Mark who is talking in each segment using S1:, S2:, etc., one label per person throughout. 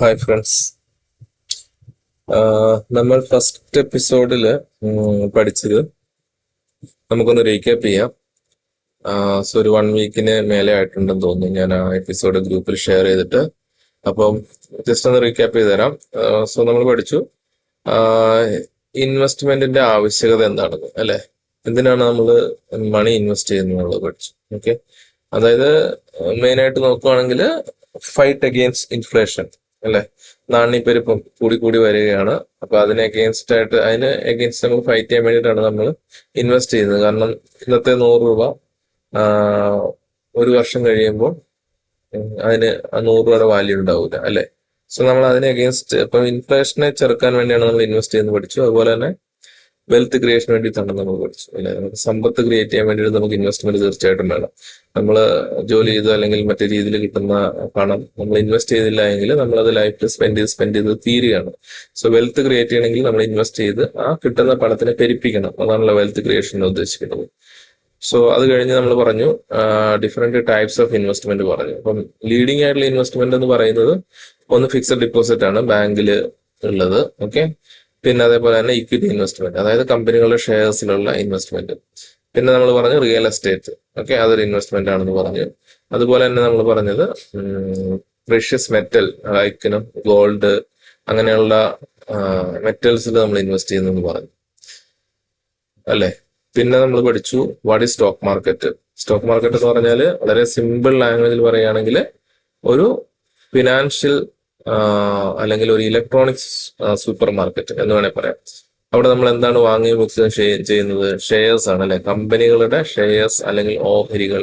S1: Hi friends. നമ്മൾ first എപ്പിസോഡിൽ പഠിച്ചത് നമുക്കൊന്ന് റീക്യാപ്പ് ചെയ്യാം. സോ ഒരു 1 വീക്കിന് മേലെ ആയിട്ടുണ്ടെന്ന് തോന്നുന്നു ഞാൻ ആ എപ്പിസോഡ് ഗ്രൂപ്പിൽ ഷെയർ ചെയ്തിട്ട്. അപ്പം ജസ്റ്റ് ഒന്ന് റീക്യാപ്പ് ചെയ്ത് തരാം. സോ നമ്മൾ പഠിച്ചു ഇൻവെസ്റ്റ്മെന്റിന്റെ ആവശ്യകത എന്താണെന്ന്, അല്ലെ? എന്തിനാണ് നമ്മൾ മണി ഇൻവെസ്റ്റ് ചെയ്യുന്നത് പഠിച്ചു. ഓക്കെ, അതായത് മെയിനായിട്ട് നോക്കുവാണെങ്കിൽ ഫൈറ്റ് അഗെയിൻസ്റ്റ് ഇൻഫ്ലേഷൻ, അല്ലെ? നാണ്യപ്പെരുപ്പം കൂടി കൂടി വരികയാണ്. അപ്പൊ അതിന് അഗെയിൻസ്റ്റ് നമുക്ക് ഫൈറ്റ് ചെയ്യാൻ വേണ്ടിയിട്ടാണ് നമ്മൾ ഇൻവെസ്റ്റ് ചെയ്യുന്നത്. കാരണം ഇന്നത്തെ 100 രൂപ ഒരു വർഷം കഴിയുമ്പോൾ അതിന് ആ 100 രൂപയുടെ വാല്യൂ ഉണ്ടാവില്ല, അല്ലെ? സോ നമ്മൾ അതിന് അഗെയിൻസ്റ്റ് ഇപ്പൊ ഇൻഫ്ലേഷനെ ചെറുക്കാൻ വേണ്ടിയാണ് നമ്മൾ ഇൻവെസ്റ്റ് ചെയ്യുന്നത് പഠിച്ചു. അതുപോലെ തന്നെ വെൽത്ത് ക്രിയേഷന് വേണ്ടിയിട്ടാണ് നമ്മൾ പഠിച്ചു, അല്ലെ? നമുക്ക് സമ്പത്ത് ക്രിയേറ്റ് ചെയ്യാൻ വേണ്ടിയിട്ട് നമുക്ക് ഇൻവെസ്റ്റ്മെന്റ് തീർച്ചയായിട്ടും വേണം. നമ്മൾ ജോലി ചെയ്ത് അല്ലെങ്കിൽ മറ്റു രീതിയിൽ കിട്ടുന്ന പണം നമ്മൾ ഇൻവെസ്റ്റ് ചെയ്തില്ല എങ്കിൽ നമ്മളത് ലൈഫിൽ സ്പെൻഡ് ചെയ്ത് തീരുകയാണ്. സോ വെൽത്ത് ക്രിയേറ്റ് ചെയ്യണമെങ്കിൽ നമ്മൾ ഇൻവെസ്റ്റ് ചെയ്ത് ആ കിട്ടുന്ന പണത്തിനെ പെരുപ്പിക്കണം. അതാണല്ലോ വെൽത്ത് ക്രിയേഷൻ ഉദ്ദേശിക്കുന്നത്. സോ അത് കഴിഞ്ഞ് നമ്മൾ പറഞ്ഞു ഡിഫറെന്റ് ടൈപ്സ് ഓഫ് ഇൻവെസ്റ്റ്മെന്റ് പറഞ്ഞു. അപ്പം ലീഡിംഗ് ആയിട്ടുള്ള ഇൻവെസ്റ്റ്മെന്റ് എന്ന് പറയുന്നത് ഒന്ന് ഫിക്സഡ് ഡിപ്പോസിറ്റ് ആണ് ബാങ്കിൽ ഉള്ളത്. ഓക്കെ, പിന്നെ അതേപോലെ തന്നെ ഇക്വിറ്റി ഇൻവെസ്റ്റ്മെന്റ്, അതായത് കമ്പനികളുടെ ഷെയർസിലുള്ള ഇൻവെസ്റ്റ്മെന്റ്. പിന്നെ നമ്മൾ പറഞ്ഞു റിയൽ എസ്റ്റേറ്റ്, ഓക്കെ, അതൊരു ഇൻവെസ്റ്റ്മെന്റ് ആണെന്ന് പറഞ്ഞു. അതുപോലെ തന്നെ നമ്മൾ പറഞ്ഞത് പ്രഷ്യസ് മെറ്റൽ ലൈക്ക് ഗോൾഡ് അങ്ങനെയുള്ള മെറ്റൽസിൽ നമ്മൾ ഇൻവെസ്റ്റ് ചെയ്യുന്നെന്ന് പറഞ്ഞു, അല്ലേ? പിന്നെ നമ്മൾ പഠിച്ചു what is stock market. Stock market എന്ന് പറഞ്ഞാൽ വളരെ സിമ്പിൾ ലാംഗ്വേജിൽ പറയുകയാണെങ്കിൽ ഒരു ഫിനാൻഷ്യൽ അല്ലെങ്കിൽ ഒരു ഇലക്ട്രോണിക്സ് സൂപ്പർ മാർക്കറ്റ് എന്ന് വേണമെങ്കിൽ പറയാം. അവിടെ നമ്മൾ എന്താണ് വാങ്ങുകയും വിൽക്കുകയും ചെയ്യുന്നത്? ഷെയർസ് ആണ്, അല്ലെ? കമ്പനികളുടെ ഷെയർസ് അല്ലെങ്കിൽ ഓഹരികൾ,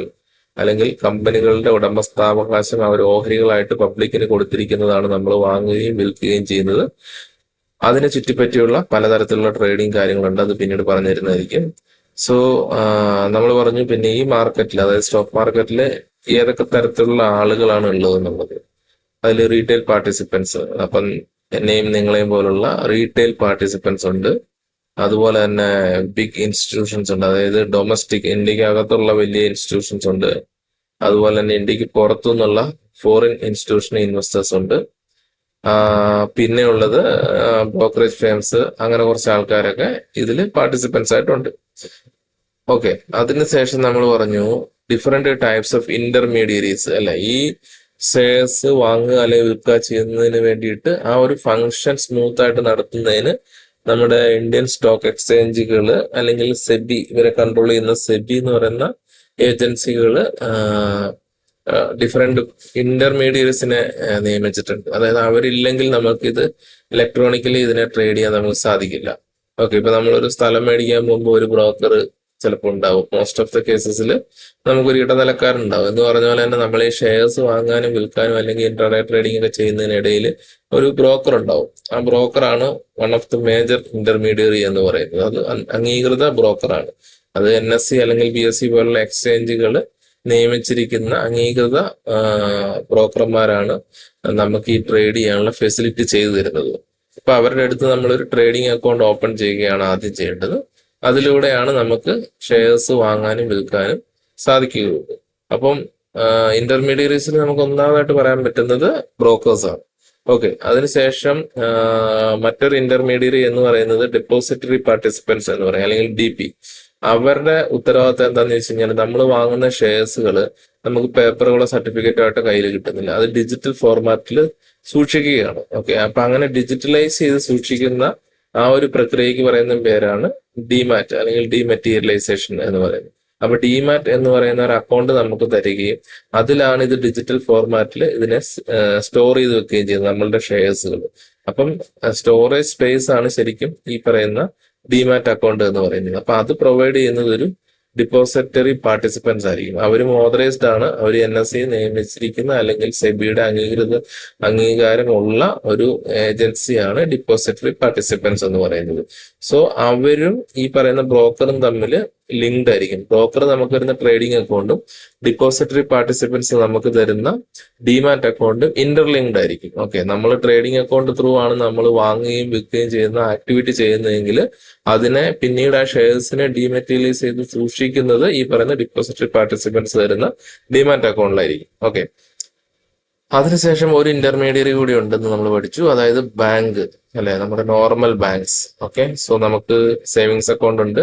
S1: അല്ലെങ്കിൽ കമ്പനികളുടെ ഉടമസ്ഥാവകാശം അവർ ഓഹരികളായിട്ട് പബ്ലിക്കിന് കൊടുത്തിരിക്കുന്നതാണ് നമ്മൾ വാങ്ങുകയും വിൽക്കുകയും ചെയ്യുന്നത്. അതിനെ ചുറ്റിപ്പറ്റിയുള്ള പലതരത്തിലുള്ള ട്രേഡിങ് കാര്യങ്ങളുണ്ട്, അത് പിന്നീട് പറഞ്ഞു തരുന്നതായിരിക്കും. സോ നമ്മൾ പറഞ്ഞു പിന്നെ ഈ മാർക്കറ്റിൽ, അതായത് സ്റ്റോക്ക് മാർക്കറ്റിൽ ഏതൊക്കെ തരത്തിലുള്ള ആളുകളാണ് ഉള്ളത് എന്നുള്ളത്. അതിൽ റീറ്റെയിൽ പാർട്ടിസിപ്പൻസ്, അപ്പം എന്നെയും നിങ്ങളെയും പോലുള്ള റീറ്റെയിൽ പാർട്ടിസിപ്പൻസ് ഉണ്ട്. അതുപോലെ തന്നെ ബിഗ് ഇൻസ്റ്റിറ്റ്യൂഷൻസ് ഉണ്ട്, അതായത് ഡൊമസ്റ്റിക് ഇന്ത്യക്ക് അകത്തുള്ള വലിയ ഇൻസ്റ്റിറ്റ്യൂഷൻസ് ഉണ്ട്. അതുപോലെ തന്നെ ഇന്ത്യക്ക് പുറത്തു നിന്നുള്ള ഫോറിൻ ഇൻസ്റ്റിറ്റ്യൂഷണൽ ഇൻവെസ്റ്റേഴ്സ് ഉണ്ട്. പിന്നെ ഉള്ളത് ബ്രോക്കറേജ് ഫേംസ്, അങ്ങനെ കുറച്ച് ആൾക്കാരൊക്കെ ഇതിൽ പാർട്ടിസിപ്പൻസ് ആയിട്ടുണ്ട്. ഓക്കെ, അതിനുശേഷം നമ്മൾ പറഞ്ഞു ഡിഫറെന്റ് ടൈപ്സ് ഓഫ് ഇന്റർമീഡിയറീസ്, അല്ലെ? ഈ ഷെയർസ് വാങ്ങുക അല്ലെങ്കിൽ വിൽക്കുക ചെയ്യുന്നതിന് വേണ്ടിയിട്ട് ആ ഒരു ഫങ്ഷൻ സ്മൂത്ത് ആയിട്ട് നടത്തുന്നതിന് നമ്മുടെ ഇന്ത്യൻ സ്റ്റോക്ക് എക്സ്ചേഞ്ചുകൾ അല്ലെങ്കിൽ സെബി, ഇവരെ കൺട്രോൾ ചെയ്യുന്ന സെബി എന്ന് പറയുന്ന ഏജൻസികൾ ഡിഫറെന്റ് ഇന്റർമീഡിയറ്റ്സിനെ നിയമിച്ചിട്ടുണ്ട്. അതായത് അവരില്ലെങ്കിൽ നമുക്കിത് ഇലക്ട്രോണിക്കലി ഇതിനെ ട്രേഡ് ചെയ്യാൻ നമുക്ക് സാധിക്കില്ല. ഓക്കെ, ഇപ്പൊ നമ്മളൊരു സ്ഥലം മേടിക്കാൻ പോകുമ്പോൾ ഒരു ബ്രോക്കർ ചിലപ്പോൾ ഉണ്ടാവും. മോസ്റ്റ് ഓഫ് ദ കേസസിൽ നമുക്കൊരു ഇടനിലക്കാരുണ്ടാവും. എന്ന് പറഞ്ഞ പോലെ തന്നെ നമ്മൾ ഈ ഷെയർസ് വാങ്ങാനും വിൽക്കാനും അല്ലെങ്കിൽ ഇന്റർഡേ ട്രേഡിംഗ് ഒക്കെ ചെയ്യുന്നതിനിടയിൽ ഒരു ബ്രോക്കർ ഉണ്ടാവും. ആ ബ്രോക്കറാണ് one of the major intermediary എന്ന് പറയുന്നത്. അത് അംഗീകൃത ബ്രോക്കറാണ്. അത് NSE അല്ലെങ്കിൽ BSE പോലുള്ള എക്സ്ചേഞ്ചുകൾ നിയമിച്ചിരിക്കുന്ന അംഗീകൃത ബ്രോക്കർമാരാണ് നമുക്ക് ഈ ട്രേഡ് ചെയ്യാനുള്ള ഫെസിലിറ്റി ചെയ്തു തരുന്നത്. അപ്പൊ അവരുടെ അടുത്ത് നമ്മളൊരു ട്രേഡിംഗ് അക്കൗണ്ട് ഓപ്പൺ ചെയ്യുകയാണ് ആദ്യം ചെയ്യേണ്ടത്. അതിലൂടെയാണ് നമുക്ക് ഷെയർസ് വാങ്ങാനും വിൽക്കാനും സാധിക്കുകയുള്ളൂ. അപ്പം ഇന്റർമീഡിയറീസിൽ നമുക്ക് ഒന്നാമതായിട്ട് പറയാൻ പറ്റുന്നത് ബ്രോക്കേഴ്സ് ആണ്. ഓക്കെ, അതിനുശേഷം മറ്റൊരു ഇന്റർമീഡിയറി എന്ന് പറയുന്നത് ഡെപ്പോസിറ്ററി പാർട്ടിസിപ്പൻസ് എന്ന് പറയും, അല്ലെങ്കിൽ DP. അവരുടെ ഉത്തരവാദിത്തം എന്താണെന്ന് വെച്ച് കഴിഞ്ഞാൽ നമ്മൾ വാങ്ങുന്ന ഷെയർസുകൾ നമുക്ക് പേപ്പറുകളോ സർട്ടിഫിക്കറ്റോ ആയിട്ട് കയ്യിൽ കിട്ടുന്നില്ല, അത് ഡിജിറ്റൽ ഫോർമാറ്റിൽ സൂക്ഷിക്കുകയാണ്. ഓക്കെ, അപ്പൊ അങ്ങനെ ഡിജിറ്റലൈസ് ചെയ്ത് സൂക്ഷിക്കുന്ന ആ ഒരു പ്രക്രിയക്ക് പറയുന്ന പേരാണ് ഡിമാറ്റ് അല്ലെങ്കിൽ ഡിമെറ്റീരിയലൈസേഷൻ എന്ന് പറയുന്നത്. അപ്പൊ ഡിമാറ്റ് എന്ന് പറയുന്ന ഒരു അക്കൗണ്ട് നമുക്ക് തരികയും അതിലാണ് ഇത് ഡിജിറ്റൽ ഫോർമാറ്റിൽ ഇതിനെ സ്റ്റോർ ചെയ്ത് വെക്കുകയും ചെയ്യുന്നത്, നമ്മളുടെ ഷെയർസുകൾ. അപ്പം സ്റ്റോറേജ് സ്പേസ് ആണ് ശരിക്കും ഈ പറയുന്ന ഡിമാറ്റ് അക്കൗണ്ട് എന്ന് പറയുന്നത്. അപ്പൊ അത് പ്രൊവൈഡ് ചെയ്യുന്നത് ഒരു ഡിപ്പോസിറ്ററി പാർട്ടിസിപ്പൻസ് ആയിരിക്കും. അവരും ഓതറൈസ്ഡ് ആണ്, അവർ NSE നിയമിച്ചിരിക്കുന്ന അല്ലെങ്കിൽ സെബിയുടെ അംഗീകാരമുള്ള ഒരു ഏജൻസിയാണ് ഡിപ്പോസിറ്ററി പാർട്ടിസിപ്പൻസ് എന്ന് പറയുന്നത്. സോ അവരും ഈ പറയുന്ന ബ്രോക്കറും തമ്മിൽ ലിങ്ക്ഡ് ആയിരിക്കും. ബ്രോക്കർ നമുക്ക് തരുന്ന ട്രേഡിംഗ് അക്കൗണ്ടും ഡിപ്പോസിറ്ററി പാർട്ടിസിപ്പൻസ് നമുക്ക് തരുന്ന ഡിമാറ്റ് അക്കൗണ്ടും ഇന്റർലിങ്ക്ഡ് ആയിരിക്കും. ഓക്കെ, നമ്മൾ ട്രേഡിംഗ് അക്കൗണ്ട് ത്രൂ ആണ് നമ്മൾ വാങ്ങുകയും വിൽക്കുകയും ചെയ്യുന്ന ആക്ടിവിറ്റി ചെയ്യുന്നതെങ്കിൽ അതിനെ പിന്നീട് ആ ഷെയർസിനെ ഡിമെറ്റീരിയലൈസ് ചെയ്ത് സൂക്ഷിക്കുന്നത് ഈ പറയുന്ന ഡിപ്പോസിറ്ററി പാർട്ടിസിപ്പൻസ് തരുന്ന ഡിമാറ്റ് അക്കൗണ്ടിലായിരിക്കും. ഓക്കെ, അതിനുശേഷം ഒരു ഇന്റർമീഡിയറി കൂടി ഉണ്ടെന്ന് നമ്മൾ പഠിച്ചു, അതായത് ബാങ്ക് അല്ലെ, നമ്മുടെ നോർമൽ ബാങ്ക്സ്. ഓക്കെ, സോ നമുക്ക് സേവിങ്സ് അക്കൗണ്ട് ഉണ്ട്.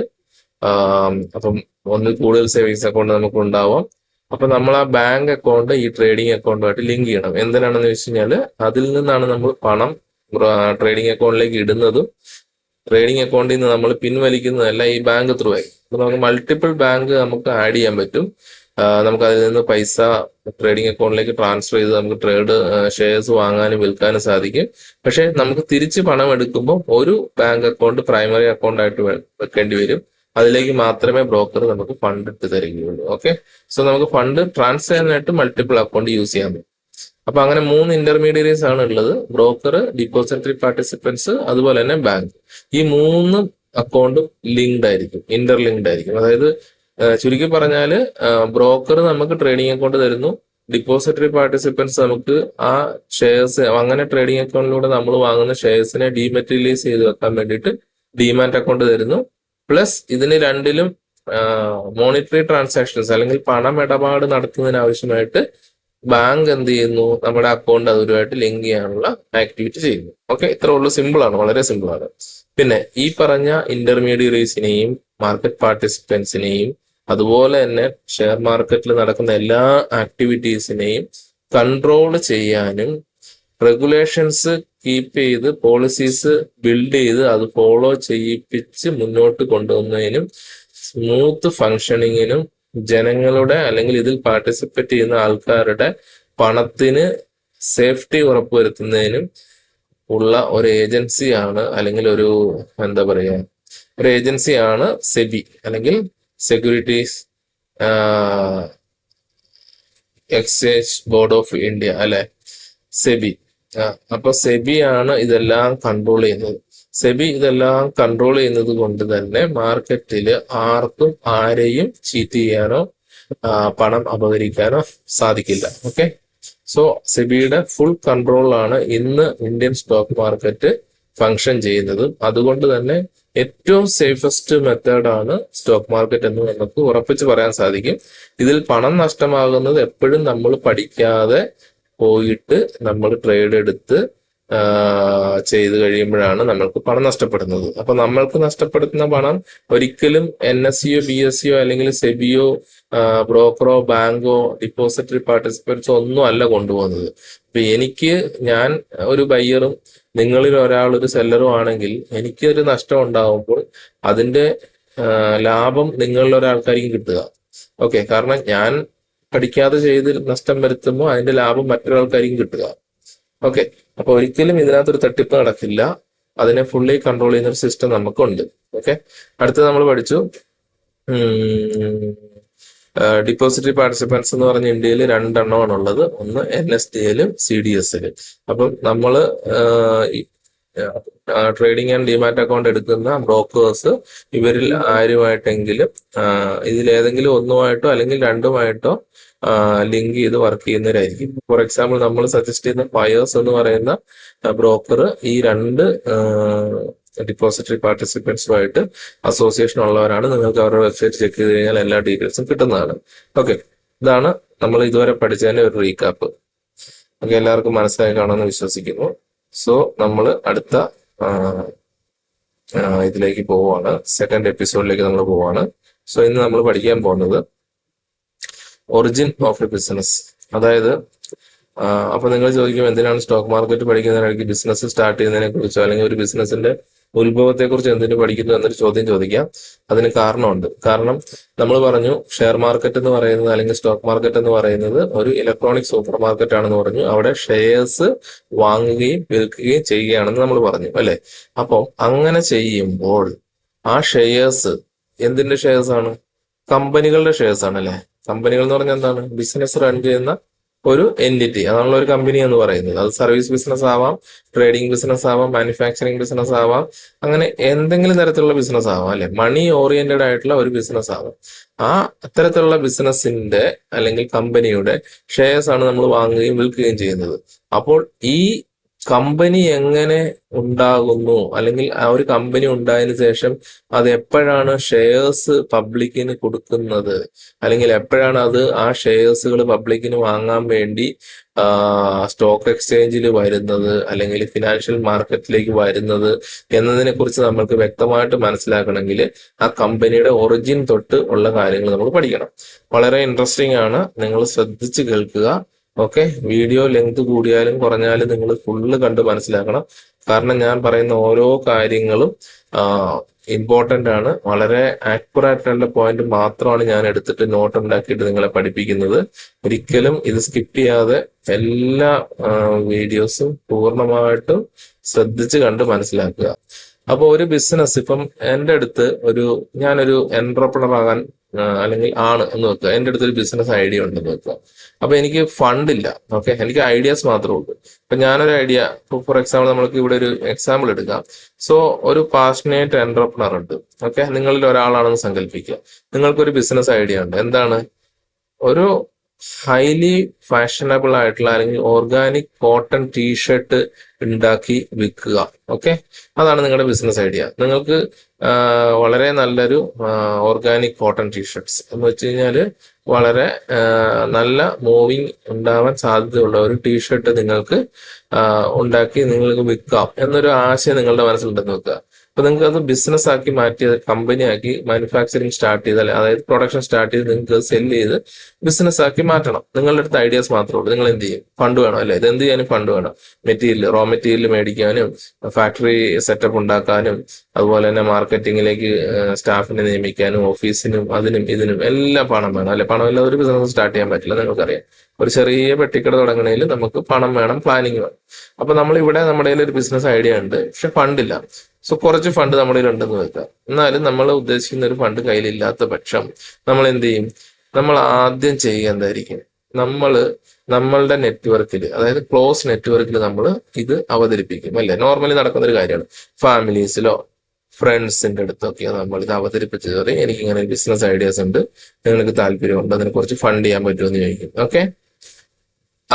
S1: അപ്പം ഒന്നിൽ കൂടുതൽ സേവിങ്സ് അക്കൗണ്ട് നമുക്ക് ഉണ്ടാവാം. അപ്പൊ നമ്മൾ ആ ബാങ്ക് അക്കൗണ്ട് ഈ ട്രേഡിംഗ് അക്കൗണ്ടുമായിട്ട് ലിങ്ക് ചെയ്യണം. എന്തിനാണെന്ന് വെച്ച് കഴിഞ്ഞാൽ അതിൽ നിന്നാണ് നമ്മൾ പണം ട്രേഡിംഗ് അക്കൗണ്ടിലേക്ക് ഇടുന്നതും ട്രേഡിംഗ് അക്കൗണ്ടിൽ നിന്ന് നമ്മൾ പിൻവലിക്കുന്നതല്ല ഈ ബാങ്ക് ത്രൂ ആയി. അപ്പൊ നമുക്ക് മൾട്ടിപ്പിൾ ബാങ്ക് നമുക്ക് ആഡ് ചെയ്യാൻ പറ്റും. നമുക്ക് അതിൽ നിന്ന് പൈസ ട്രേഡിംഗ് അക്കൗണ്ടിലേക്ക് ട്രാൻസ്ഫർ ചെയ്ത് നമുക്ക് ട്രേഡ് ഷെയർസ് വാങ്ങാനും വിൽക്കാനും സാധിക്കും. പക്ഷെ നമുക്ക് തിരിച്ച് പണം എടുക്കുമ്പോൾ ഒരു ബാങ്ക് അക്കൗണ്ട് പ്രൈമറി അക്കൗണ്ട് ആയിട്ട് വെക്കേണ്ടി വരും. അതിലേക്ക് മാത്രമേ ബ്രോക്കർ നമുക്ക് ഫണ്ട് ഇട്ട് തരികയുള്ളൂ. ഓക്കെ, സോ നമുക്ക് ഫണ്ട് ട്രാൻസ്ഫർ ചെയ്യാനായിട്ട് മൾട്ടിപ്പിൾ അക്കൗണ്ട് യൂസ് ചെയ്യാൻ പറ്റും. അപ്പൊ അങ്ങനെ 3 ഇന്റർമീഡിയറീസ് ആണ് ഉള്ളത്: ബ്രോക്കർ, ഡിപ്പോസിറ്ററി പാർട്ടിസിപ്പൻസ്, അതുപോലെ തന്നെ ബാങ്ക്. ഈ 3 അക്കൗണ്ടും ലിങ്ക്ഡ് ആയിരിക്കും, ഇന്റർലിങ്ക്ഡ് ആയിരിക്കും. അതായത് ചുരുക്കി പറഞ്ഞാൽ ബ്രോക്കർ നമുക്ക് ട്രേഡിംഗ് അക്കൗണ്ട് തരുന്നു, ഡിപ്പോസിറ്ററി പാർട്ടിസിപ്പൻസ് നമുക്ക് ആ ഷെയർസ്, അങ്ങനെ ട്രേഡിംഗ് അക്കൗണ്ടിലൂടെ നമ്മൾ വാങ്ങുന്ന ഷെയർസിനെ ഡീമെറ്റീരിയലൈസ് ചെയ്ത് വെക്കാൻ വേണ്ടിയിട്ട് ഡിമാറ്റ് അക്കൗണ്ട് തരുന്നു. പ്ലസ് ഇതിന് രണ്ടിലും മോണിറ്ററി ട്രാൻസാക്ഷൻസ് അല്ലെങ്കിൽ പണമിടപാട് നടത്തുന്നതിന് ആവശ്യമായിട്ട് ബാങ്ക് എന്ത് ചെയ്യുന്നു, നമ്മുടെ അക്കൗണ്ട് അതുമായിട്ട് ലിങ്ക് ചെയ്യാനുള്ള ആക്ടിവിറ്റി ചെയ്യുന്നു. ഓക്കെ, ഇത്ര ഉള്ളു, സിമ്പിൾ ആണ്, വളരെ സിമ്പിൾ ആണ്. പിന്നെ ഈ പറഞ്ഞ ഇന്റർമീഡിയറീസിനെയും മാർക്കറ്റ് പാർട്ടിസിപ്പൻസിനെയും അതുപോലെ തന്നെ ഷെയർ മാർക്കറ്റിൽ നടക്കുന്ന എല്ലാ ആക്ടിവിറ്റീസിനെയും കൺട്രോൾ ചെയ്യാനും റെഗുലേഷൻസ് കീപ്പ് ചെയ്ത് പോളിസീസ് ബിൽഡ് ചെയ്ത് അത് ഫോളോ ചെയ്യിപ്പിച്ച് മുന്നോട്ട് കൊണ്ടുപോകുന്നതിനും സ്മൂത്ത് ഫങ്ഷനിങ്ങിനും ജനങ്ങളുടെ അല്ലെങ്കിൽ ഇതിൽ പാർട്ടിസിപ്പേറ്റ് ചെയ്യുന്ന ആൾക്കാരുടെ പണത്തിന് സേഫ്റ്റി ഉറപ്പുവരുത്തുന്നതിനും ഉള്ള ഒരു ഏജൻസിയാണ്, അല്ലെങ്കിൽ ഒരു എന്താ പറയുക, ഒരു ഏജൻസിയാണ് സെബി, അല്ലെങ്കിൽ securities exchange board of India അല്ലെ, സെബി. അപ്പൊ സെബി ആണ് ഇതെല്ലാം കൺട്രോൾ ചെയ്യുന്നത്. സെബി ഇതെല്ലാം കൺട്രോൾ ചെയ്യുന്നത് കൊണ്ട് തന്നെ മാർക്കറ്റിൽ ആർക്കും ആരെയും ചീറ്റ് ചെയ്യാനോ പണം അപഹരിക്കാനോ സാധിക്കില്ല. ഓക്കെ, സോ സെബിയുടെ ഫുൾ കൺട്രോളാണ് ഇന്ന് ഇന്ത്യൻ സ്റ്റോക്ക് മാർക്കറ്റ് ഫങ്ഷൻ ചെയ്യുന്നത്. അതുകൊണ്ട് തന്നെ ഏറ്റവും സേഫസ്റ്റ് മെത്തേഡാണ് സ്റ്റോക്ക് മാർക്കറ്റ് എന്ന് നമുക്ക് ഉറപ്പിച്ച് പറയാൻ സാധിക്കും. ഇതിൽ പണം നഷ്ടമാകുന്നത് എപ്പോഴും നമ്മൾ പഠിക്കാതെ പോയിട്ട് നമ്മൾ ട്രേഡ് എടുത്ത് ചെയ്ത് കഴിയുമ്പോഴാണ് നമ്മൾക്ക് പണം നഷ്ടപ്പെടുന്നത്. അപ്പൊ നമ്മൾക്ക് നഷ്ടപ്പെടുത്തുന്ന പണം ഒരിക്കലും NSE-യോ BSE-യോ അല്ലെങ്കിൽ സെബിയോ ബ്രോക്കറോ ബാങ്കോ ഡിപ്പോസിറ്ററി പാർട്ടിസിപ്പൻസോ ഒന്നും അല്ല കൊണ്ടുപോകുന്നത്. ഇപ്പൊ ഞാൻ ഒരു ബയ്യറും നിങ്ങളിൽ ഒരാൾ ഒരു സെല്ലറും ആണെങ്കിൽ എനിക്കൊരു നഷ്ടം ഉണ്ടാവുമ്പോൾ അതിന്റെ ലാഭം നിങ്ങളിൽ ഒരാൾക്കായിരിക്കും കിട്ടുക. ഓക്കെ, കാരണം ഞാൻ പഠിക്കാതെ ചെയ്ത് നഷ്ടം വരുത്തുമ്പോൾ അതിന്റെ ലാഭം മറ്റൊരാൾക്കായിരിക്കും കിട്ടുക. ഓക്കെ, അപ്പൊ ഒരിക്കലും ഇതിനകത്തൊരു തട്ടിപ്പ് നടക്കില്ല. അതിനെ ഫുള്ളി കൺട്രോൾ ചെയ്യുന്ന ഒരു സിസ്റ്റം നമുക്കുണ്ട്. ഓക്കെ, അടുത്ത് നമ്മൾ പഠിച്ചു ഡിപ്പോസിറ്ററി പാർട്ടിസിപ്പൻസ് എന്ന് പറഞ്ഞ ഇന്ത്യയിൽ 2 എണ്ണമാണ് ഉള്ളത്. ഒന്ന് NSDL-ലും CDS-ലും. അപ്പം നമ്മള് ട്രേഡിംഗ് ആൻഡ് ഡിമാറ്റ് അക്കൗണ്ട് എടുക്കുന്ന ബ്രോക്കേഴ്സ് ഇവരിൽ ആരുമായിട്ടെങ്കിലും ഇതിലേതെങ്കിലും ഒന്നുമായിട്ടോ അല്ലെങ്കിൽ രണ്ടുമായിട്ടോ ലിങ്ക് ചെയ്ത് വർക്ക് ചെയ്യുന്നവരായിരിക്കും. ഫോർ എക്സാമ്പിൾ നമ്മൾ സജസ്റ്റ് ചെയ്യുന്ന ഫയേഴ്സ് എന്ന് പറയുന്ന ബ്രോക്കർ ഈ 2 ഡിപ്പോസിറ്ററി പാർട്ടിസിപ്പൻസുമായിട്ട് അസോസിയേഷൻ ഉള്ളവരാണ്. നിങ്ങൾക്ക് അവരുടെ വെബ്സൈറ്റ് ചെക്ക് ചെയ്ത് കഴിഞ്ഞാൽ എല്ലാ ഡീറ്റെയിൽസും കിട്ടുന്നതാണ്. ഓക്കെ, ഇതാണ് നമ്മൾ ഇതുവരെ പഠിച്ചതിന്റെ ഒരു റീകാപ്പ്. ഓക്കെ, എല്ലാവർക്കും മനസ്സിലായി കാണുമെന്ന് വിശ്വസിക്കുന്നു. സോ നമ്മൾ അടുത്ത ഇതിലേക്ക് പോവുകയാണ്, സെക്കൻഡ് എപ്പിസോഡിലേക്ക് നമ്മൾ പോവുകയാണ്. സോ ഇന്ന് നമ്മൾ പഠിക്കാൻ പോകുന്നത് ഒറിജിൻ ഓഫ് എ ബിസിനസ്. അതായത് അപ്പൊ നിങ്ങൾ ചോദിക്കും, എന്തിനാണ് സ്റ്റോക്ക് മാർക്കറ്റ് പഠിക്കുന്നതിനിടയ്ക്ക് ബിസിനസ് സ്റ്റാർട്ട് ചെയ്യുന്നതിനെ കുറിച്ചോ അല്ലെങ്കിൽ ഒരു ബിസിനസിന്റെ ഉത്ഭവത്തെ കുറിച്ച് എന്തിനു പഠിക്കുന്നു എന്നൊരു ചോദ്യം ചോദിക്കാം. അതിന് കാരണമുണ്ട്. കാരണം നമ്മൾ പറഞ്ഞു ഷെയർ മാർക്കറ്റ് എന്ന് പറയുന്നത് അല്ലെങ്കിൽ സ്റ്റോക്ക് മാർക്കറ്റ് എന്ന് പറയുന്നത് ഒരു ഇലക്ട്രോണിക് സൂപ്പർ മാർക്കറ്റ് ആണെന്ന് പറഞ്ഞു. അവിടെ ഷെയർസ് വാങ്ങുകയും വിൽക്കുകയും ചെയ്യുകയാണെന്ന് നമ്മൾ പറഞ്ഞു അല്ലെ. അപ്പോൾ അങ്ങനെ ചെയ്യുമ്പോൾ ആ ഷെയർസ് എന്തിന്റെ ഷെയർസ് ആണ്? കമ്പനികളുടെ ഷെയർസ് ആണ് അല്ലെ. കമ്പനികൾ എന്ന് പറഞ്ഞാൽ എന്താണ്? ബിസിനസ് റൺ ചെയ്യുന്ന ഒരു എൻറ്റിറ്റി, അതാണല്ലോ ഒരു കമ്പനി എന്ന് പറയുന്നത്. അത് സർവീസ് ബിസിനസ് ആവാം, ട്രേഡിംഗ് ബിസിനസ് ആവാം, മാനുഫാക്ചറിങ് ബിസിനസ് ആവാം, അങ്ങനെ എന്തെങ്കിലും തരത്തിലുള്ള ബിസിനസ് ആവാം അല്ലെ. മണി ഓറിയന്റഡ് ആയിട്ടുള്ള ഒരു ബിസിനസ് ആവാം. ആ അത്തരത്തിലുള്ള ബിസിനസിന്റെ അല്ലെങ്കിൽ കമ്പനിയുടെ ഷെയർസ് ആണ് നമ്മൾ വാങ്ങുകയും വിൽക്കുകയും ചെയ്യുന്നത്. അപ്പോൾ ഈ കമ്പനി എങ്ങനെ ഉണ്ടാകുന്നു, അല്ലെങ്കിൽ ആ ഒരു കമ്പനി ഉണ്ടായതിനു ശേഷം അത് എപ്പോഴാണ് ഷെയർസ് പബ്ലിക്കിന് കൊടുക്കുന്നത്, അല്ലെങ്കിൽ എപ്പോഴാണ് അത് ആ ഷെയർസുകൾ പബ്ലിക്കിന് വാങ്ങാൻ വേണ്ടി സ്റ്റോക്ക് എക്സ്ചേഞ്ചിൽ വരുന്നത്, അല്ലെങ്കിൽ ഫിനാൻഷ്യൽ മാർക്കറ്റിലേക്ക് വരുന്നത് എന്നതിനെ കുറിച്ച് നമ്മൾക്ക് വ്യക്തമായിട്ട് മനസ്സിലാക്കണമെങ്കിൽ ആ കമ്പനിയുടെ ഒറിജിൻ തൊട്ട് ഉള്ള കാര്യങ്ങൾ നമ്മൾ പഠിക്കണം. വളരെ ഇൻട്രസ്റ്റിംഗ് ആണ്, നിങ്ങൾ ശ്രദ്ധിച്ച് കേൾക്കുക. ഓക്കെ, വീഡിയോ ലെങ്ത് കൂടിയാലും കുറഞ്ഞാലും നിങ്ങൾ ഫുള്ള് കണ്ട് മനസ്സിലാക്കണം. കാരണം ഞാൻ പറയുന്ന ഓരോ കാര്യങ്ങളും ഇമ്പോർട്ടൻ്റ് ആണ്. വളരെ ആക്യുറേറ്റ് ആയിട്ടുള്ള പോയിന്റ് മാത്രമാണ് ഞാൻ എടുത്തിട്ട് നോട്ട് ഉണ്ടാക്കിയിട്ട് നിങ്ങളെ പഠിപ്പിക്കുന്നത്. ഒരിക്കലും ഇത് സ്കിപ്പ് ചെയ്യാതെ എല്ലാ വീഡിയോസും പൂർണ്ണമായിട്ടും ശ്രദ്ധിച്ച് കണ്ട് മനസ്സിലാക്കുക. അപ്പോൾ ഒരു ബിസിനസ് ഇപ്പം എൻ്റെ അടുത്ത് ഞാനൊരു എന്റർപ്രണർ ആകാൻ അല്ലെങ്കിൽ ആണ് എന്ന് വെക്കുക. എൻ്റെ അടുത്തൊരു ബിസിനസ് ഐഡിയ ഉണ്ടെന്ന് വെക്കുക. അപ്പൊ എനിക്ക് ഫണ്ട് ഇല്ല. ഓക്കെ, എനിക്ക് ഐഡിയാസ് മാത്രമേ ഉള്ളൂ. അപ്പൊ ഞാനൊരു ഐഡിയ, ഫോർ എക്സാമ്പിൾ നമ്മൾക്ക് ഇവിടെ ഒരു എക്സാമ്പിൾ എടുക്കാം. സോ ഒരു പാഷനേറ്റ് എന്റർപ്രണർ ഉണ്ട്. ഓക്കെ, നിങ്ങളിൽ ഒരാളാണെന്ന് സങ്കല്പിക്കുക. നിങ്ങൾക്കൊരു ബിസിനസ് ഐഡിയ ഉണ്ട്. എന്താണ്? ഒരു ഹൈലി ഫാഷനബിൾ ആയിട്ടുള്ള അല്ലെങ്കിൽ ഓർഗാനിക് കോട്ടൺ ടീഷർട്ട് ഉണ്ടാക്കി വിൽക്കുക. ഓക്കെ, അതാണ് നിങ്ങളുടെ ബിസിനസ് ഐഡിയ. നിങ്ങൾക്ക് വളരെ നല്ലൊരു ഓർഗാനിക് കോട്ടൺ ടീഷർട്ട്സ് എന്ന് വെച്ച് കഴിഞ്ഞാൽ വളരെ നല്ല മൂവിങ് ഉണ്ടാവാൻ സാധ്യതയുള്ള ഒരു ടീഷർട്ട് നിങ്ങൾക്ക് ഉണ്ടാക്കി നിങ്ങൾക്ക് വിൽക്കാം എന്നൊരു ആശയം നിങ്ങളുടെ മനസ്സിലുണ്ടെന്ന് വെക്കുക. അപ്പൊ നിങ്ങൾക്ക് അത് ബിസിനസ് ആക്കി മാറ്റി കമ്പനി ആക്കി മാനുഫാക്ചറിങ് സ്റ്റാർട്ട് ചെയ്താൽ, അതായത് പ്രൊഡക്ഷൻ സ്റ്റാർട്ട് ചെയ്ത് നിങ്ങൾക്ക് സെല് ചെയ്ത് ബിസിനസ് ആക്കി മാറ്റണം. നിങ്ങളുടെ അടുത്ത് ഐഡിയാസ് മാത്രമേ ഉള്ളൂ. നിങ്ങൾ എന്ത് ചെയ്യും? ഫണ്ട് വേണം അല്ലേ? ഇത് എന്ത് ചെയ്യാനും ഫണ്ട് വേണം. റോ മെറ്റീരിയൽ മേടിക്കാനും ഫാക്ടറി സെറ്റപ്പ് ഉണ്ടാക്കാനും അതുപോലെ തന്നെ മാർക്കറ്റിങ്ങിലേക്ക് സ്റ്റാഫിനെ നിയമിക്കാനും ഓഫീസിനും അതിനും ഇതിനും എല്ലാം പണം വേണം അല്ലെ? പണമില്ലാതെ ഒരു ബിസിനസ് സ്റ്റാർട്ട് ചെയ്യാൻ പറ്റില്ല, നിങ്ങൾക്കറിയാം. ഒരു ചെറിയ പെട്ടിക്കട തുടങ്ങണേൽ നമുക്ക് പണം വേണം, പ്ലാനിങ് വേണം. അപ്പൊ നമ്മൾ ഇവിടെ നമ്മുടെ ഒരു ബിസിനസ് ഐഡിയ ഉണ്ട്, പക്ഷെ ഫണ്ടില്ല. സോ കുറച്ച് ഫണ്ട് നമ്മുടെ ഉണ്ടെന്ന് വെക്കുക. എന്നാലും നമ്മൾ ഉദ്ദേശിക്കുന്ന ഒരു ഫണ്ട് കയ്യിലില്ലാത്ത പക്ഷം നമ്മൾ എന്ത് ചെയ്യും? നമ്മൾ ആദ്യം ചെയ്യുക എന്തായിരിക്കും? നമ്മളുടെ നെറ്റ്വർക്കിൽ, അതായത് ക്ലോസ് നെറ്റ്വർക്കിൽ നമ്മൾ ഇത് അവതരിപ്പിക്കും അല്ലെ? നോർമലി നടക്കുന്ന ഒരു കാര്യമാണ്. ഫാമിലീസിലോ ഫ്രണ്ട്സിന്റെ അടുത്തൊക്കെ നമ്മൾ ഇത് അവതരിപ്പിച്ചത് പറയും, എനിക്ക് ഇങ്ങനെ ഒരു ബിസിനസ് ഐഡിയാസ് ഉണ്ട്, നിങ്ങൾക്ക് താല്പര്യമുണ്ട്, അതിനെ കുറച്ച് ഫണ്ട് ചെയ്യാൻ പറ്റുമെന്ന് ചോദിക്കും. ഓക്കെ,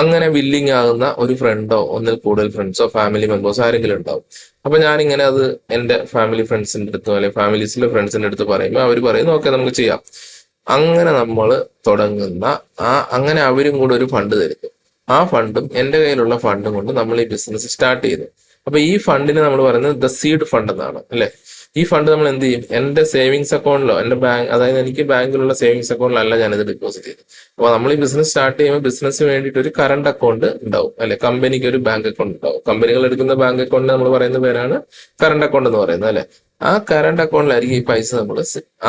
S1: അങ്ങനെ വില്ലിങ് ആകുന്ന ഒരു ഫ്രണ്ടോ ഒന്നിൽ കൂടുതൽ ഫ്രണ്ട്സോ ഫാമിലി മെമ്പേഴ്സോ ആരെങ്കിലും ഉണ്ടാവും. അപ്പൊ ഞാനിങ്ങനെ അത് എന്റെ ഫാമിലി ഫ്രണ്ട്സിന്റെ അടുത്തോ അല്ലെങ്കിൽ ഫാമിലീസിലെ ഫ്രണ്ട്സിന്റെ അടുത്ത് പറയുമ്പോൾ അവർ പറയുന്നു ഓക്കെ നമുക്ക് ചെയ്യാം. അങ്ങനെ നമ്മൾ തുടങ്ങുന്ന അങ്ങനെ അവരും കൂടെ ഒരു ഫണ്ട് തരുന്നു. ആ ഫണ്ടും എൻ്റെ കയ്യിലുള്ള ഫണ്ടും കൊണ്ട് നമ്മൾ ഈ ബിസിനസ് സ്റ്റാർട്ട് ചെയ്യുന്നു. അപ്പൊ ഈ ഫണ്ടിന് നമ്മൾ പറയുന്നത് ദ സീഡ് ഫണ്ട് എന്നാണ് അല്ലെ? ഈ ഫണ്ട് നമ്മൾ എന്ത് ചെയ്യും? എന്റെ സേവിങ്സ് അക്കൗണ്ടിലോ എന്റെ ബാങ്ക്, അതായത് എനിക്ക് ബാങ്കിലുള്ള സേവിങ്സ് അക്കൗണ്ടിലല്ല ഞാനിത് ഡെപ്പോസിറ്റ് ചെയ്തു. അപ്പൊ നമ്മൾ ഈ ബിസിനസ് സ്റ്റാർട്ട് ചെയ്യുമ്പോൾ ബിസിനസ്സിന് വേണ്ടിയിട്ട് ഒരു കറണ്ട് അക്കൗണ്ട് ഉണ്ടാവും അല്ലെ? കമ്പനിക്ക് ഒരു ബാങ്ക് അക്കൗണ്ട് ഉണ്ടാവും. കമ്പനികൾ എടുക്കുന്ന ബാങ്ക് അക്കൗണ്ടിന് നമ്മൾ പറയുന്ന പേരാണ് കറണ്ട് അക്കൗണ്ട് എന്ന് പറയുന്നത് അല്ലെ? ആ കറണ്ട് അക്കൗണ്ടിലായിരിക്കും ഈ പൈസ നമ്മൾ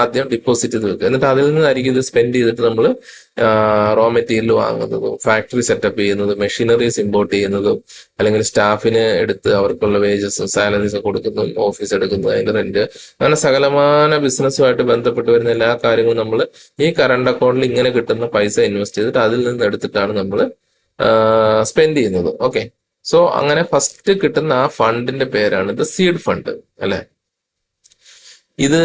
S1: ആദ്യം ഡിപ്പോസിറ്റ് ചെയ്ത് വെക്കുക. എന്നിട്ട് അതിൽ നിന്നായിരിക്കും ഇത് സ്പെൻഡ് ചെയ്തിട്ട് നമ്മൾ റോ മെറ്റീരിയൽ വാങ്ങുന്നതും ഫാക്ടറി സെറ്റപ്പ് ചെയ്യുന്നതും മെഷീനറീസ് ഇമ്പോർട്ട് ചെയ്യുന്നതും അല്ലെങ്കിൽ സ്റ്റാഫിന് എടുത്ത് അവർക്കുള്ള വേജസ് സാലറീസ് കൊടുക്കുന്നതും ഓഫീസ് എടുക്കുന്നത് അതിന്റെ റെന്റ്, അങ്ങനെ സകലമാന ബിസിനസ്സുമായിട്ട് ബന്ധപ്പെട്ട് വരുന്ന എല്ലാ കാര്യങ്ങളും നമ്മൾ ഈ കറണ്ട് അക്കൗണ്ടിൽ ഇങ്ങനെ കിട്ടുന്ന പൈസ ഇൻവെസ്റ്റ് ചെയ്തിട്ട് അതിൽ നിന്ന് എടുത്തിട്ടാണ് നമ്മൾ സ്പെൻഡ് ചെയ്യുന്നത്. ഓക്കെ, സോ അങ്ങനെ ഫസ്റ്റ് കിട്ടുന്ന ആ ഫണ്ടിന്റെ പേരാണ് ഇത് സീഡ് ഫണ്ട് അല്ലെ? ഇത്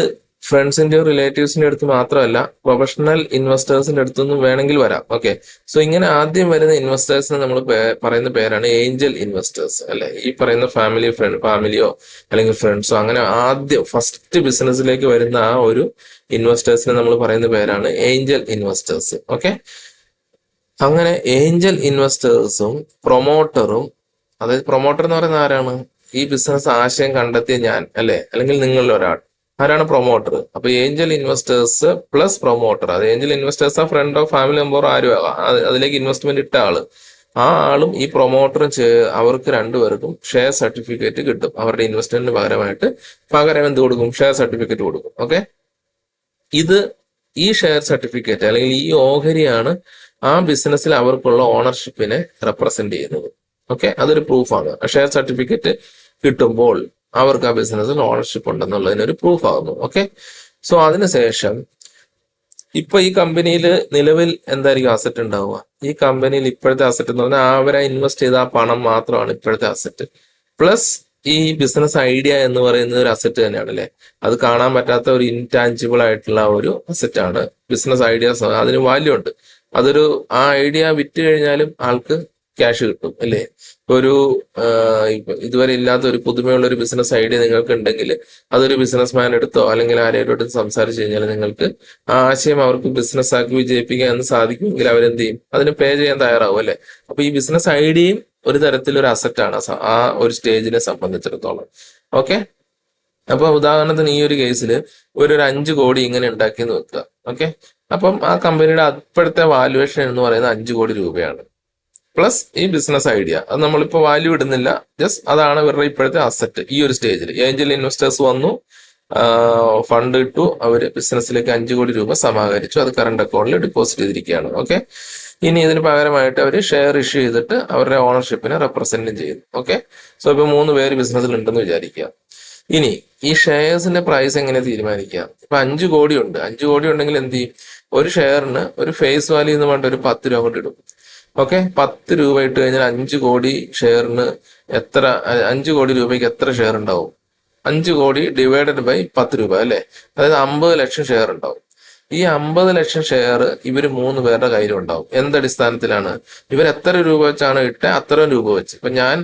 S1: ഫ്രണ്ട്സിന്റെയോ റിലേറ്റീവ്സിന്റെ അടുത്ത് മാത്രമല്ല, പ്രൊഫഷണൽ ഇൻവെസ്റ്റേഴ്സിന്റെ അടുത്തൊന്നും വേണമെങ്കിൽ വരാം. ഓക്കെ, സോ ഇങ്ങനെ ആദ്യം വരുന്ന ഇൻവെസ്റ്റേഴ്സിന് നമ്മൾ പറയുന്ന പേരാണ് ഏഞ്ചൽ ഇൻവെസ്റ്റേഴ്സ് അല്ലെ? ഈ പറയുന്ന ഫാമിലിയോ അല്ലെങ്കിൽ ഫ്രണ്ട്സോ അങ്ങനെ ആദ്യം ഫസ്റ്റ് ബിസിനസ്സിലേക്ക് വരുന്ന ആ ഒരു ഇൻവെസ്റ്റേഴ്സിനെ നമ്മൾ പറയുന്ന പേരാണ് ഏഞ്ചൽ ഇൻവെസ്റ്റേഴ്സ്. ഓക്കെ, അങ്ങനെ ഏഞ്ചൽ ഇൻവെസ്റ്റേഴ്സും പ്രൊമോട്ടറും, അതായത് പ്രൊമോട്ടർ എന്ന് പറയുന്ന ആരാണ്? ഈ ബിസിനസ് ആശയം കണ്ടെത്തിയ ഞാൻ അല്ലെ? അല്ലെങ്കിൽ നിങ്ങളിൽ ഒരാൾ, ആരാണ് പ്രൊമോട്ടർ? അപ്പൊ ഏഞ്ചൽ ഇൻവെസ്റ്റേഴ്സ് പ്ലസ് പ്രൊമോട്ടർ, അത് ഏഞ്ചൽ ഇൻവെസ്റ്റേഴ്സ് ആ ഫ്രണ്ടോ ഫാമിലി മെമ്പറോ ആരും ആകാം, അതിലേക്ക് ഇൻവെസ്റ്റ്മെന്റ് ഇട്ട ആള്, ആ ആളും ഈ പ്രൊമോട്ടറും അവർക്ക് രണ്ടുപേർക്കും ഷെയർ സർട്ടിഫിക്കറ്റ് കിട്ടും. അവരുടെ ഇൻവെസ്റ്റ്മെന്റിന് പകരം എന്ത് കൊടുക്കും? ഷെയർ സർട്ടിഫിക്കറ്റ് കൊടുക്കും. ഓക്കെ, ഈ ഷെയർ സർട്ടിഫിക്കറ്റ് അല്ലെങ്കിൽ ഈ ഓഹരിയാണ് ആ ബിസിനസ്സിൽ അവർക്കുള്ള ഓണർഷിപ്പിനെ റെപ്രസെന്റ് ചെയ്യുന്നത്. ഓക്കെ, അതൊരു പ്രൂഫാണ്. ഷെയർ സർട്ടിഫിക്കറ്റ് കിട്ടുമ്പോൾ അവർക്ക് ആ ബിസിനസ്സിൽ ഓണർഷിപ്പ് ഉണ്ടെന്നുള്ളതിനൊരു പ്രൂഫ് ആകുന്നു. ഓക്കെ, സോ അതിനുശേഷം ഇപ്പൊ ഈ കമ്പനിയിൽ നിലവിൽ എന്തായിരിക്കും അസറ്റ് ഉണ്ടാവുക? ഈ കമ്പനിയിൽ ഇപ്പോഴത്തെ അസറ്റ് എന്ന് പറഞ്ഞാൽ അവരെ ഇൻവെസ്റ്റ് ചെയ്ത ആ പണം മാത്രമാണ് ഇപ്പോഴത്തെ അസറ്റ്. പ്ലസ് ഈ ബിസിനസ് ഐഡിയ എന്ന് പറയുന്നത് ഒരു അസറ്റ് തന്നെയാണ് അല്ലെ? അത് കാണാൻ പറ്റാത്ത ഒരു ഇൻടാഞ്ചിബിൾ ആയിട്ടുള്ള ഒരു അസറ്റ് ആണ് ബിസിനസ് ഐഡിയാസ്. അതിന് വാല്യൂ ഉണ്ട്. ആ ഐഡിയ വിറ്റ് കഴിഞ്ഞാലും ആൾക്ക് ക്യാഷ് കിട്ടും അല്ലേ. ഒരു ഇതുവരെ ഇല്ലാത്ത ഒരു പുതുമയുള്ള ഒരു ബിസിനസ് ഐഡിയ നിങ്ങൾക്ക് ഉണ്ടെങ്കിൽ അതൊരു ബിസിനസ്മാൻ എടുത്തോ അല്ലെങ്കിൽ ആരെങ്കിലും എടുത്ത് സംസാരിച്ചു കഴിഞ്ഞാൽ നിങ്ങൾക്ക് ആ ആശയം അവർക്ക് ബിസിനസ് ആക്കി വിജയിപ്പിക്കാൻ എന്ന് സാധിക്കുമെങ്കിൽ അവരെന്ത് ചെയ്യും, അതിന് പേ ചെയ്യാൻ തയ്യാറാവും അല്ലെ. അപ്പൊ ഈ ബിസിനസ് ഐഡിയയും ഒരു തരത്തിലൊരു അസറ്റാണ് ആ ഒരു സ്റ്റേജിനെ സംബന്ധിച്ചിടത്തോളം. ഓക്കെ, അപ്പൊ ഉദാഹരണത്തിന് ഈ ഒരു കേസിൽ ഒരു 5 കോടി ഇങ്ങനെ ഉണ്ടാക്കിയെന്ന് വെക്കുക. ഓക്കെ, അപ്പം ആ കമ്പനിയുടെ അപ്പോഴത്തെ വാല്യുവേഷൻ എന്ന് പറയുന്നത് 5 കോടി രൂപയാണ്. പ്ലസ് ഈ ബിസിനസ് ഐഡിയ, അത് നമ്മളിപ്പോ വാല്യൂ ഇടുന്നില്ല, ജസ്റ്റ് അതാണ് ഇവരുടെ ഇപ്പോഴത്തെ അസറ്റ്. ഈ ഒരു സ്റ്റേജിൽ ഏഞ്ചൽ ഇൻവെസ്റ്റേഴ്സ് വന്നു, ഫണ്ട് ഇട്ടു, അവര് ബിസിനസ്സിലേക്ക് 5 കോടി രൂപ സമാഹരിച്ചു, അത് കറണ്ട് അക്കൗണ്ടിൽ ഡെപ്പോസിറ്റ് ചെയ്തിരിക്കുകയാണ്. ഓക്കെ, ഇനി ഇതിന് പകരമായിട്ട് അവർ ഷെയർ ഇഷ്യൂ ചെയ്തിട്ട് അവരുടെ ഓണർഷിപ്പിനെ റെപ്രസെന്റ് ചെയ്യുന്നു. ഓക്കെ, സോ ഇപ്പൊ 3 പേര് ബിസിനസ്സിൽ ഉണ്ടെന്ന് വിചാരിക്കുക. ഇനി ഈ ഷെയർസിന്റെ പ്രൈസ് എങ്ങനെ തീരുമാനിക്കാം? ഇപ്പൊ 5 കോടി ഉണ്ട്, 5 കോടി ഉണ്ടെങ്കിൽ എന്ത് ചെയ്യും, ഒരു ഷെയറിന് ഒരു ഫേസ് വാല്യൂ എന്ന് പറഞ്ഞിട്ട് ഒരു 10 രൂപ കൊണ്ട് ഇടും. ഓക്കെ, 10 രൂപ ഇട്ട് കഴിഞ്ഞാൽ 5 കോടി ഷെയറിന് എത്ര, 5 കോടി രൂപയ്ക്ക് എത്ര ഷെയർ ഉണ്ടാവും? 5 കോടി ഡിവൈഡഡ് ബൈ 10 രൂപ അല്ലെ, അതായത് 50 ലക്ഷം ഷെയർ ഉണ്ടാവും. ഈ 50 ലക്ഷം ഷെയർ ഇവർ 3 പേരുടെ കയ്യിലും ഉണ്ടാവും. എന്തടിസ്ഥാനത്തിലാണ്? ഇവർ എത്ര രൂപ വെച്ചാണ് ഇട്ട അത്രയും രൂപ വെച്ച്. ഇപ്പൊ ഞാൻ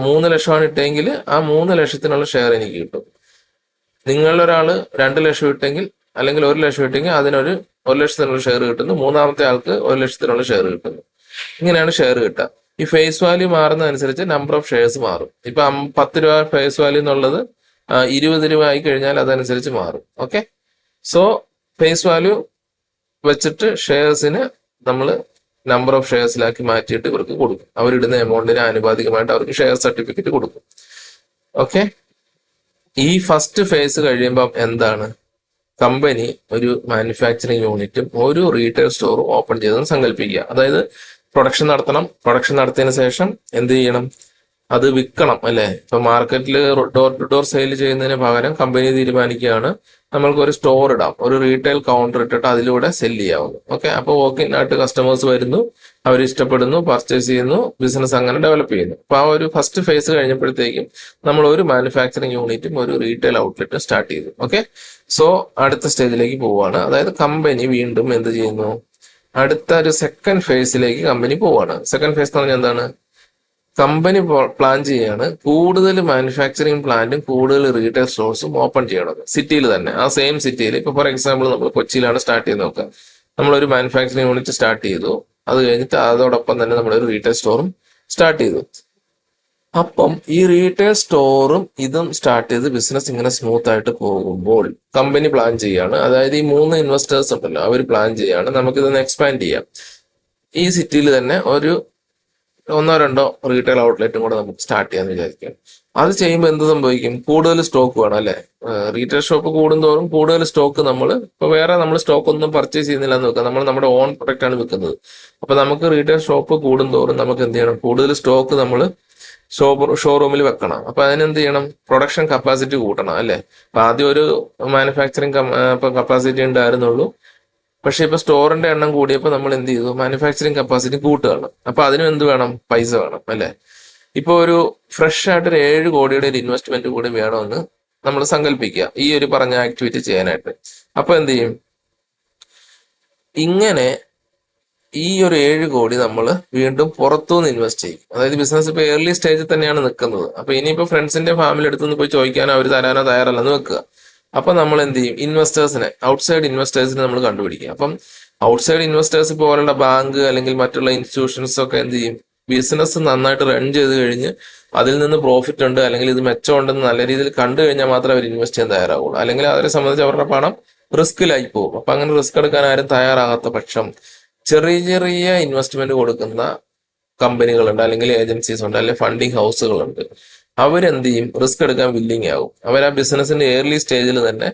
S1: 3 ലക്ഷമാണ് ഇട്ടെങ്കിൽ ആ 3 ലക്ഷത്തിനുള്ള ഷെയർ എനിക്ക് കിട്ടും. നിങ്ങളൊരാള് 2 ലക്ഷം ഇട്ടെങ്കിൽ അല്ലെങ്കിൽ 1 ലക്ഷം ഇട്ടെങ്കിൽ അതിനൊരു 1 ലക്ഷത്തിനുള്ള ഷെയർ കിട്ടുന്നു, മൂന്നാമത്തെ ആൾക്ക് 1 ലക്ഷത്തിനുള്ള ഷെയർ കിട്ടുന്നു. ഇങ്ങനെയാണ് ഷെയർ കിട്ടുക. ഈ ഫേസ് വാല്യൂ മാറുന്നതനുസരിച്ച് നമ്പർ ഓഫ് ഷെയർസ് മാറും. ഇപ്പൊ 10 രൂപ ഫേസ് വാല്യൂ എന്നുള്ളത് 20 രൂപ ആയി കഴിഞ്ഞാൽ അതനുസരിച്ച് മാറും. ഓക്കെ, സോ ഫേസ് വാല്യൂ വെച്ചിട്ട് ഷെയർസിന് നമ്മൾ നമ്പർ ഓഫ് ഷെയർസിലാക്കി മാറ്റിയിട്ട് ഇവർക്ക് കൊടുക്കും. അവരിടുന്ന എമൗണ്ടിന് ആനുപാതികമായിട്ട് അവർക്ക് ഷെയർ സർട്ടിഫിക്കറ്റ് കൊടുക്കും. ഓക്കെ, ഈ ഫസ്റ്റ് ഫേസ് കഴിയുമ്പം എന്താണ്, കമ്പനി ഒരു മാനുഫാക്ചറിങ് യൂണിറ്റും ഒരു റീറ്റെയിൽ സ്റ്റോറും ഓപ്പൺ ചെയ്തെന്ന് സങ്കല്പിക്കുക. അതായത് പ്രൊഡക്ഷൻ നടത്തണം, പ്രൊഡക്ഷൻ നടത്തിയതിനു ശേഷം എന്ത് ചെയ്യണം, അത് വിൽക്കണം അല്ലെ. ഇപ്പൊ മാർക്കറ്റിൽ ഡോർ ടു ഡോർ സെയിൽ ചെയ്യുന്നതിന് പകരം കമ്പനി തീരുമാനിക്കുകയാണ് നമ്മൾക്ക് ഒരു സ്റ്റോർ ഇടാം, ഒരു റീറ്റെയിൽ കൗണ്ടർ ഇട്ടിട്ട് അതിലൂടെ സെല് ചെയ്യാവുന്നു. ഓക്കെ, അപ്പോൾ വോക്കിൻ ആയിട്ട് കസ്റ്റമേഴ്സ് വരുന്നു, അവർ ഇഷ്ടപ്പെടുന്നു, പർച്ചേസ് ചെയ്യുന്നു, ബിസിനസ് അങ്ങനെ ഡെവലപ്പ് ചെയ്യുന്നു. അപ്പൊ ആ ഒരു ഫസ്റ്റ് ഫേസ് കഴിഞ്ഞപ്പോഴത്തേക്കും നമ്മൾ ഒരു മാനുഫാക്ചറിങ് യൂണിറ്റും ഒരു റീറ്റെയിൽ ഔട്ട്ലെറ്റും സ്റ്റാർട്ട് ചെയ്തു. ഓക്കെ, സോ അടുത്ത സ്റ്റേജിലേക്ക് പോവുകയാണ്. അതായത് കമ്പനി വീണ്ടും എന്ത് ചെയ്യുന്നു, അടുത്ത ഒരു സെക്കൻഡ് ഫേസിലേക്ക് കമ്പനി പോവുകയാണ്. സെക്കൻഡ് ഫേസ് എന്ന് പറഞ്ഞാൽ എന്താണ്, കമ്പനി പ്ലാൻ ചെയ്യാണ് കൂടുതൽ മാനുഫാക്ചറിങ് പ്ലാന്റും കൂടുതൽ റീറ്റെയിൽ സ്റ്റോഴ്സും ഓപ്പൺ ചെയ്യണം സിറ്റിയിൽ തന്നെ. ആ സെയിം സിറ്റിയിൽ ഇപ്പൊ ഫോർ എക്സാമ്പിൾ നമ്മൾ കൊച്ചിയിലാണ് സ്റ്റാർട്ട് ചെയ്ത് നോക്കുക. നമ്മളൊരു മാനുഫാക്ചറിങ് യൂണിറ്റ് സ്റ്റാർട്ട് ചെയ്തു, അത് കഴിഞ്ഞിട്ട് അതോടൊപ്പം തന്നെ നമ്മളൊരു റീറ്റെയിൽ സ്റ്റോറും സ്റ്റാർട്ട് ചെയ്തു. അപ്പം ഈ റീറ്റെയിൽ സ്റ്റോറും ഇതും സ്റ്റാർട്ട് ചെയ്ത് ബിസിനസ് ഇങ്ങനെ സ്മൂത്ത് ആയിട്ട് പോകുമ്പോൾ കമ്പനി പ്ലാൻ ചെയ്യാണ്, അതായത് ഈ 3 ഇൻവെസ്റ്റേഴ്സ് ഉണ്ടല്ലോ അവർ പ്ലാൻ ചെയ്യാണ് നമുക്കിതൊന്ന് എക്സ്പാൻഡ് ചെയ്യാം. ഈ സിറ്റിയിൽ തന്നെ ഒരു 1-2 റീറ്റെയിൽ ഔട്ട്ലെറ്റും കൂടെ നമുക്ക് സ്റ്റാർട്ട് ചെയ്യാന്ന് വിചാരിക്കാം. അത് ചെയ്യുമ്പോൾ എന്ത് സംഭവിക്കും, കൂടുതൽ സ്റ്റോക്ക് വേണം അല്ലെ. റീറ്റെയിൽ ഷോപ്പ് കൂടുന്തോറും കൂടുതൽ സ്റ്റോക്ക് നമ്മൾ വേറെ സ്റ്റോക്ക് ഒന്നും പർച്ചേസ് ചെയ്യുന്നില്ല എന്ന് വെക്കാം, നമ്മൾ നമ്മുടെ ഓൺ പ്രൊഡക്റ്റ് ആണ് വിൽക്കുന്നത്. അപ്പൊ നമുക്ക് റീറ്റെയിൽ ഷോപ്പ് കൂടുന്തോറും നമുക്ക് എന്ത് ചെയ്യണം, കൂടുതൽ സ്റ്റോക്ക് നമ്മൾ ഷോറൂമിൽ വെക്കണം. അപ്പൊ അതിനെന്ത് ചെയ്യണം, പ്രൊഡക്ഷൻ കപ്പാസിറ്റി കൂട്ടണം അല്ലെ. അപ്പൊ ആദ്യം ഒരു മാനുഫാക്ചറിങ് കപ്പാസിറ്റി ഉണ്ടായിരുന്നുള്ളൂ, പക്ഷെ ഇപ്പൊ സ്റ്റോറിന്റെ എണ്ണം കൂടിയപ്പോൾ നമ്മൾ എന്ത് ചെയ്തു, മാനുഫാക്ചറിങ് കപ്പാസിറ്റി കൂട്ടുകയാണ്. അപ്പൊ അതിനും എന്ത് വേണം, പൈസ വേണം അല്ലെ. ഇപ്പൊ ഒരു ഫ്രഷ് ആയിട്ട് ഒരു 7 കോടിയുടെ ഒരു ഇൻവെസ്റ്റ്മെന്റ് കൂടി വേണമെന്ന് നമ്മൾ സങ്കല്പിക്കുക ഈ ഒരു പറഞ്ഞ ആക്ടിവിറ്റി ചെയ്യാനായിട്ട്. അപ്പൊ എന്ത് ചെയ്യും, ഇങ്ങനെ ഈ ഒരു 7 കോടി നമ്മൾ വീണ്ടും പുറത്തുനിന്ന് ഇൻവെസ്റ്റ് ചെയ്യും. അതായത് ബിസിനസ് ഇപ്പൊ ഏർലി സ്റ്റേജിൽ തന്നെയാണ് നിൽക്കുന്നത്. അപ്പൊ ഇനിയിപ്പോ ഫ്രണ്ട്സിന്റെ ഫാമിലി അടുത്തുനിന്ന് പോയി ചോദിക്കാനോ അവർ തരാനോ തയ്യാറല്ലെന്ന് വെക്കുക. അപ്പൊ നമ്മൾ എന്ത് ചെയ്യും, ഇൻവെസ്റ്റേഴ്സിനെ, ഔട്ട്സൈഡ് ഇൻവെസ്റ്റേഴ്സിനെ നമ്മൾ കണ്ടുപിടിക്കുക. അപ്പം ഔട്ട്സൈഡ് ഇൻവെസ്റ്റേഴ്സ് പോലുള്ള ബാങ്ക് അല്ലെങ്കിൽ മറ്റുള്ള ഇൻസ്റ്റിറ്റ്യൂഷൻസ് ഒക്കെ എന്ത് ചെയ്യും, ബിസിനസ് നന്നായിട്ട് റൺ ചെയ്ത് കഴിഞ്ഞ് അതിൽ നിന്ന് പ്രോഫിറ്റ് ഉണ്ട് അല്ലെങ്കിൽ ഇത് മെച്ചമുണ്ടെന്ന് നല്ല രീതിയിൽ കണ്ടു കഴിഞ്ഞാൽ മാത്രമേ അവർ ഇൻവെസ്റ്റ് ചെയ്യാൻ തയ്യാറാവുള്ളൂ. അല്ലെങ്കിൽ അവരെ സംബന്ധിച്ച് അവരുടെ പണം റിസ്കിലായി പോകും. അപ്പൊ അങ്ങനെ റിസ്ക് എടുക്കാൻ ആരും തയ്യാറാകാത്ത പക്ഷം ചെറിയ ചെറിയ ഇൻവെസ്റ്റ്മെന്റ് കൊടുക്കുന്ന കമ്പനികളുണ്ട്, അല്ലെങ്കിൽ ഏജൻസീസ് ഉണ്ട്, അല്ലെങ്കിൽ ഫണ്ടിങ് ഹൗസുകളുണ്ട്. അവരെന്ത് ചെയ്യും, റിസ്ക് എടുക്കാൻ വില്ലിങ് ആവും. അവർ ആ ബിസിനസിന്റെ ഏർലി സ്റ്റേജിൽ തന്നെ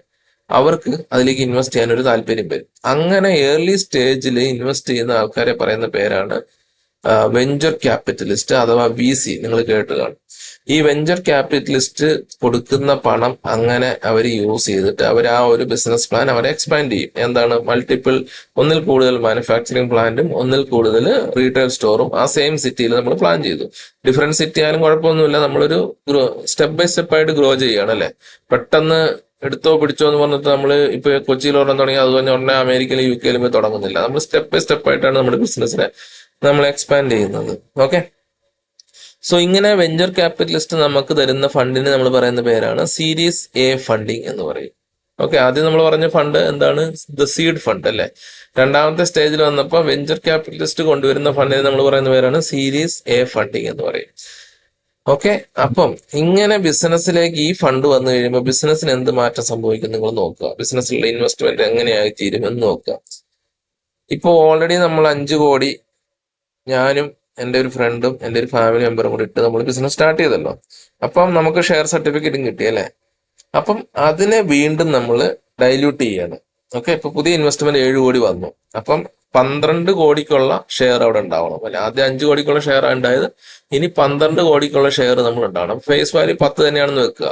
S1: അവർക്ക് അതിലേക്ക് ഇൻവെസ്റ്റ് ചെയ്യാൻ ഒരു താല്പര്യം വരും. അങ്ങനെ ഏർലി സ്റ്റേജിൽ ഇൻവെസ്റ്റ് ചെയ്യുന്ന ആൾക്കാരെ പറയുന്ന പേരാണ് വെഞ്ചർ ക്യാപിറ്റലിസ്റ്റ് അഥവാ VC. നിങ്ങൾ കേട്ട് കാണും. ഈ വെഞ്ചർ ക്യാപിറ്റലിസ്റ്റ് കൊടുക്കുന്ന പണം അങ്ങനെ അവർ യൂസ് ചെയ്തിട്ട് അവർ ആ ഒരു ബിസിനസ് പ്ലാൻ അവരെ എക്സ്പാൻഡ് ചെയ്യും. എന്താണ്, ഒന്നിൽ കൂടുതൽ മാനുഫാക്ചറിങ് പ്ലാന്റും ഒന്നിൽ കൂടുതൽ റീറ്റെയിൽ സ്റ്റോറും ആ സെയിം സിറ്റിയിൽ നമ്മൾ പ്ലാൻ ചെയ്തു. ഡിഫറെന്റ് സിറ്റി ആയാലും കുഴപ്പമൊന്നുമില്ല, നമ്മളൊരു സ്റ്റെപ്പ് ബൈ സ്റ്റെപ്പ് ആയിട്ട് ഗ്രോ ചെയ്യുകയാണ് അല്ലെ. പെട്ടെന്ന് എടുത്തോ പിടിച്ചോ എന്ന് പറഞ്ഞിട്ട് നമ്മൾ ഇപ്പൊ കൊച്ചിയിൽ ഒരെണ്ണം തുടങ്ങി അത് കഴിഞ്ഞ ഉടനെ അമേരിക്കയിലും UK പോയി തുടങ്ങുന്നില്ല. നമ്മൾ സ്റ്റെപ്പ് ബൈ സ്റ്റെപ്പ് ആയിട്ടാണ് നമ്മുടെ ബിസിനസ്സിനെ നമ്മൾ എക്സ്പാൻഡ് ചെയ്യുന്നത്. ഓക്കെ, സോ ഇങ്ങനെ വെഞ്ചർ ക്യാപിറ്റലിസ്റ്റ് നമുക്ക് തരുന്ന ഫണ്ടിന് നമ്മൾ പറയുന്ന പേരാണ് സീരീസ് എ ഫണ്ടിങ് എന്ന് പറയും. ഓക്കെ, ആദ്യം നമ്മൾ പറഞ്ഞ ഫണ്ട് എന്താണ്? ദ സീഡ് ഫണ്ട് അല്ലേ. രണ്ടാമത്തെ സ്റ്റേജിൽ വന്നപ്പോൾ വെഞ്ചർ ക്യാപിറ്റലിസ്റ്റ് കൊണ്ടുവരുന്ന ഫണ്ടിന് നമ്മൾ പറയുന്ന പേരാണ് സീരീസ് എ ഫണ്ടിങ് എന്ന് പറയും. ഓക്കെ, അപ്പം ഇങ്ങനെ ബിസിനസ്സിലേക്ക് ഈ ഫണ്ട് വന്നു കഴിയുമ്പോൾ ബിസിനസ്സിന് എന്ത് മാറ്റം സംഭവിക്കും നിങ്ങൾ നോക്കുക. ബിസിനസ്സിലുള്ള ഇൻവെസ്റ്റ്മെന്റ് എങ്ങനെയായി തീരുമെന്ന് നോക്കുക. ഇപ്പോൾ ഓൾറെഡി നമ്മൾ 5 കോടി ഞാനും എൻ്റെ ഒരു ഫ്രണ്ടും എൻ്റെ ഒരു ഫാമിലി മെമ്പറും കൂടി ഇട്ട് നമ്മൾ ബിസിനസ് സ്റ്റാർട്ട് ചെയ്തല്ലോ. അപ്പം നമുക്ക് ഷെയർ സർട്ടിഫിക്കറ്റും കിട്ടി അല്ലേ. അപ്പം അതിനെ വീണ്ടും നമ്മൾ ഡൈല്യൂട്ട് ചെയ്യാണ്. ഓക്കെ, ഇപ്പൊ പുതിയ ഇൻവെസ്റ്റ്മെന്റ് 7 കോടി വന്നു. അപ്പം 12 കോടിക്കുള്ള ഷെയർ അവിടെ ഉണ്ടാവണം അല്ലെ. ആദ്യം 5 കോടിക്കുള്ള ഷെയർ ഉണ്ടായത്, ഇനി 12 കോടിക്കുള്ള ഷെയർ നമ്മൾ ഉണ്ടാവണം. ഫേസ് വാല്യൂ 10 തന്നെയാണെന്ന് വെക്കുക.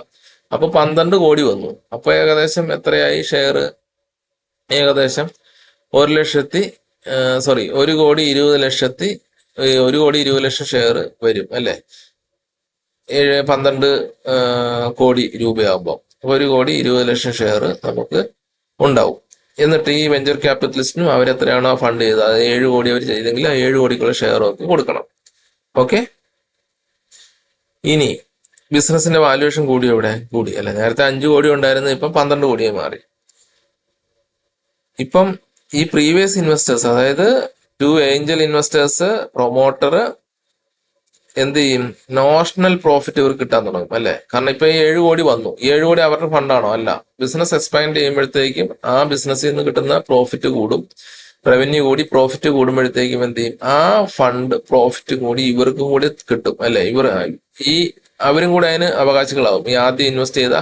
S1: അപ്പൊ 12 കോടി വന്നു. അപ്പൊ ഏകദേശം എത്രയായി ഷെയർ? ഏകദേശം 1,20,00,000 1,20,00,000 ഷെയർ വരും അല്ലെ. 12 കോടി രൂപയാകുമ്പോൾ 1,20,00,000 ഷെയർ നമുക്ക് ഉണ്ടാവും. എന്നിട്ട് ഈ വെഞ്ചർ ക്യാപിറ്റലിസ്റ്റിനും അവരെത്രയാണോ ഫണ്ട് ചെയ്തത്, അത് 7 കോടി അവർ ചെയ്തെങ്കിൽ ആ 7 കോടിക്കുള്ള ഷെയർ അവർക്ക് കൊടുക്കണം. ഓക്കെ, ഇനി ബിസിനസിന്റെ വാല്യുവേഷൻ കൂടി എവിടെ കൂടി അല്ലെ. നേരത്തെ 5 കോടി ഉണ്ടായിരുന്നത് ഇപ്പം 12 കോടിയായി മാറി. ഇപ്പം ഈ പ്രീവിയസ് ഇൻവെസ്റ്റേഴ്സ്, അതായത് 2 ഏഞ്ചൽ ഇൻവെസ്റ്റേഴ്സ്, പ്രൊമോട്ടർ എന്ത് ചെയ്യും? നോഷണൽ പ്രോഫിറ്റ് ഇവർക്ക് കിട്ടാൻ തുടങ്ങും അല്ലെ. കാരണം ഇപ്പൊ 7 കോടി വന്നു, 7 കോടി അവരുടെ ഫണ്ടാണോ? അല്ല. ബിസിനസ് എക്സ്പാൻഡ് ചെയ്യുമ്പോഴത്തേക്കും ആ ബിസിനസ്സിൽ നിന്ന് കിട്ടുന്ന പ്രോഫിറ്റ് കൂടും, റവന്യൂ കൂടി. പ്രോഫിറ്റ് കൂടുമ്പോഴത്തേക്കും എന്ത് ചെയ്യും? ആ ഫണ്ട് പ്രോഫിറ്റ് കൂടി ഇവർക്കും കൂടി കിട്ടും അല്ലെ. അവരും കൂടെ അതിന് അവകാശികളാവും. ഈ ആദ്യം ഇൻവെസ്റ്റ് ചെയ്ത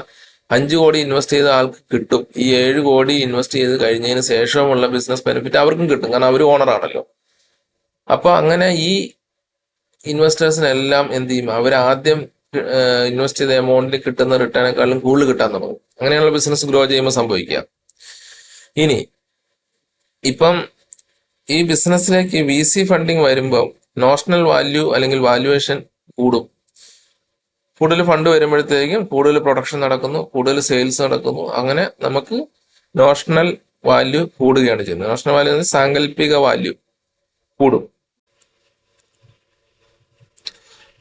S1: 5 കോടി ഇൻവെസ്റ്റ് ചെയ്ത ആൾക്ക് കിട്ടും. ഈ 7 കോടി ഇൻവെസ്റ്റ് ചെയ്ത് കഴിഞ്ഞതിന് ശേഷമുള്ള ബിസിനസ് ബെനിഫിറ്റ് അവർക്കും കിട്ടും, കാരണം അവർ ഓണറാണല്ലോ. അപ്പൊ അങ്ങനെ ഈ ഇൻവെസ്റ്റേഴ്സിനെല്ലാം എന്ത് ചെയ്യും? അവർ ആദ്യം ഇൻവെസ്റ്റ് ചെയ്ത എമൗണ്ടിൽ കിട്ടുന്ന റിട്ടേണേക്കാളും കൂടുതൽ കിട്ടാൻ തുടങ്ങും. അങ്ങനെയുള്ള ബിസിനസ് ഗ്രോ ചെയ്യുമ്പോൾ സംഭവിക്കുക. ഇനി ഇപ്പം ഈ ബിസിനസ്സിലേക്ക് VC ഫണ്ടിങ് വരുമ്പോൾ നോഷണൽ വാല്യൂ അല്ലെങ്കിൽ വാല്യുവേഷൻ കൂടും. കൂടുതൽ ഫണ്ട് വരുമ്പോഴത്തേക്കും കൂടുതൽ പ്രൊഡക്ഷൻ നടക്കുന്നു, കൂടുതൽ സെയിൽസ് നടക്കുന്നു. അങ്ങനെ നമുക്ക് നോഷണൽ വാല്യൂ കൂടുകയാണ് ചെയ്യുന്നത്. നോഷണൽ വാല്യൂ എന്നത് സാങ്കല്പിക വാല്യൂ കൂടും.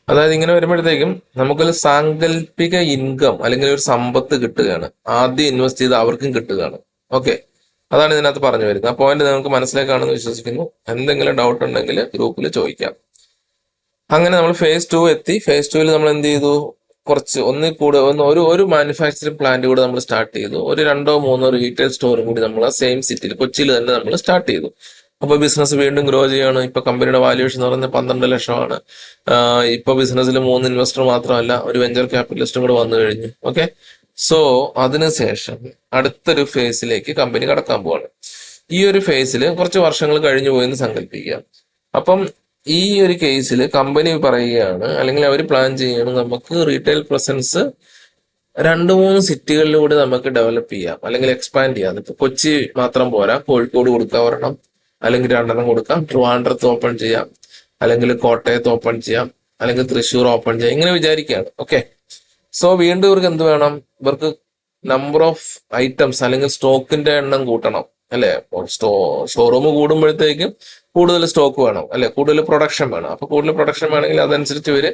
S1: അതായത് ഇങ്ങനെ വരുമ്പോഴത്തേക്കും നമുക്കൊരു സാങ്കല്പിക ഇൻകം അല്ലെങ്കിൽ ഒരു സമ്പത്ത് കിട്ടുകയാണ്. ആദ്യം ഇൻവെസ്റ്റ് ചെയ്ത് അവർക്കും കിട്ടുകയാണ്. ഓക്കെ, അതാണ് ഇതിനകത്ത് പറഞ്ഞു വരുന്നത്. ആ പോയിന്റ് നിങ്ങൾക്ക് മനസ്സിലാക്കാണെന്ന് വിശ്വസിക്കുന്നു. എന്തെങ്കിലും ഡൗട്ട് ഉണ്ടെങ്കിൽ ഗ്രൂപ്പിൽ ചോദിക്കാം. അങ്ങനെ നമ്മൾ ഫേസ് 2 എത്തി. ഫേസ് 2 നമ്മൾ എന്ത് ചെയ്തു? ഒരു മാനുഫാക്ചറിങ് പ്ലാന്റ് കൂടെ നമ്മൾ സ്റ്റാർട്ട് ചെയ്തു. ഒരു 2-3 റീറ്റെയിൽ സ്റ്റോറും കൂടി നമ്മൾ സെയിം സിറ്റിയിൽ, കൊച്ചിയിൽ തന്നെ നമ്മൾ സ്റ്റാർട്ട് ചെയ്തു. അപ്പൊ ബിസിനസ് വീണ്ടും ഗ്രോ ചെയ്യാണ്. ഇപ്പൊ കമ്പനിയുടെ വാല്യുവേഷൻ എന്ന് പറയുന്നത് 12 ലക്ഷമാണ്. ഇപ്പൊ ബിസിനസ്സിൽ 3 ഇൻവെസ്റ്റർ മാത്രമല്ല, ഒരു വെഞ്ചർ ക്യാപിറ്റലിസ്റ്റും കൂടെ വന്നു കഴിഞ്ഞു. ഓക്കെ, സോ അതിനുശേഷം അടുത്തൊരു ഫേസിലേക്ക് കമ്പനി കടക്കാൻ പോവാണ്. ഈ ഒരു ഫേസിൽ കുറച്ച് വർഷങ്ങൾ കഴിഞ്ഞു പോയെന്ന് സങ്കല്പിക്കുക. അപ്പം ഈ ഒരു കേസിൽ കമ്പനി പറയുകയാണ്, അല്ലെങ്കിൽ അവർ പ്ലാൻ ചെയ്യുകയാണ്, നമുക്ക് റീറ്റെയിൽ പ്രസൻസ് 2-3 സിറ്റികളിലൂടെ നമുക്ക് ഡെവലപ്പ് ചെയ്യാം അല്ലെങ്കിൽ എക്സ്പാൻഡ് ചെയ്യാം. ഇപ്പൊ കൊച്ചി മാത്രം പോരാ, കോഴിക്കോട് കൊടുക്കാൻ വരണം, അല്ലെങ്കിൽ 2 കൊടുക്കാം. ട്രിവാൻഡ്രത്ത് ഓപ്പൺ ചെയ്യാം, അല്ലെങ്കിൽ കോട്ടയത്ത് ഓപ്പൺ ചെയ്യാം, അല്ലെങ്കിൽ തൃശ്ശൂർ ഓപ്പൺ ചെയ്യാം. ഇങ്ങനെ വിചാരിക്കുകയാണ്. ഓക്കെ, സോ വീണ്ടും ഇവർക്ക് എന്ത് വേണം? ഇവർക്ക് നമ്പർ ഓഫ് ഐറ്റംസ് അല്ലെങ്കിൽ സ്റ്റോക്കിന്റെ എണ്ണം കൂട്ടണം അല്ലെ. ഷോറൂം കൂടുമ്പോഴത്തേക്കും കൂടുതൽ സ്റ്റോക്ക് വേണം അല്ലെ, കൂടുതൽ പ്രൊഡക്ഷൻ വേണം. അപ്പൊ കൂടുതൽ പ്രൊഡക്ഷൻ വേണമെങ്കിൽ അതനുസരിച്ച് ഇവര്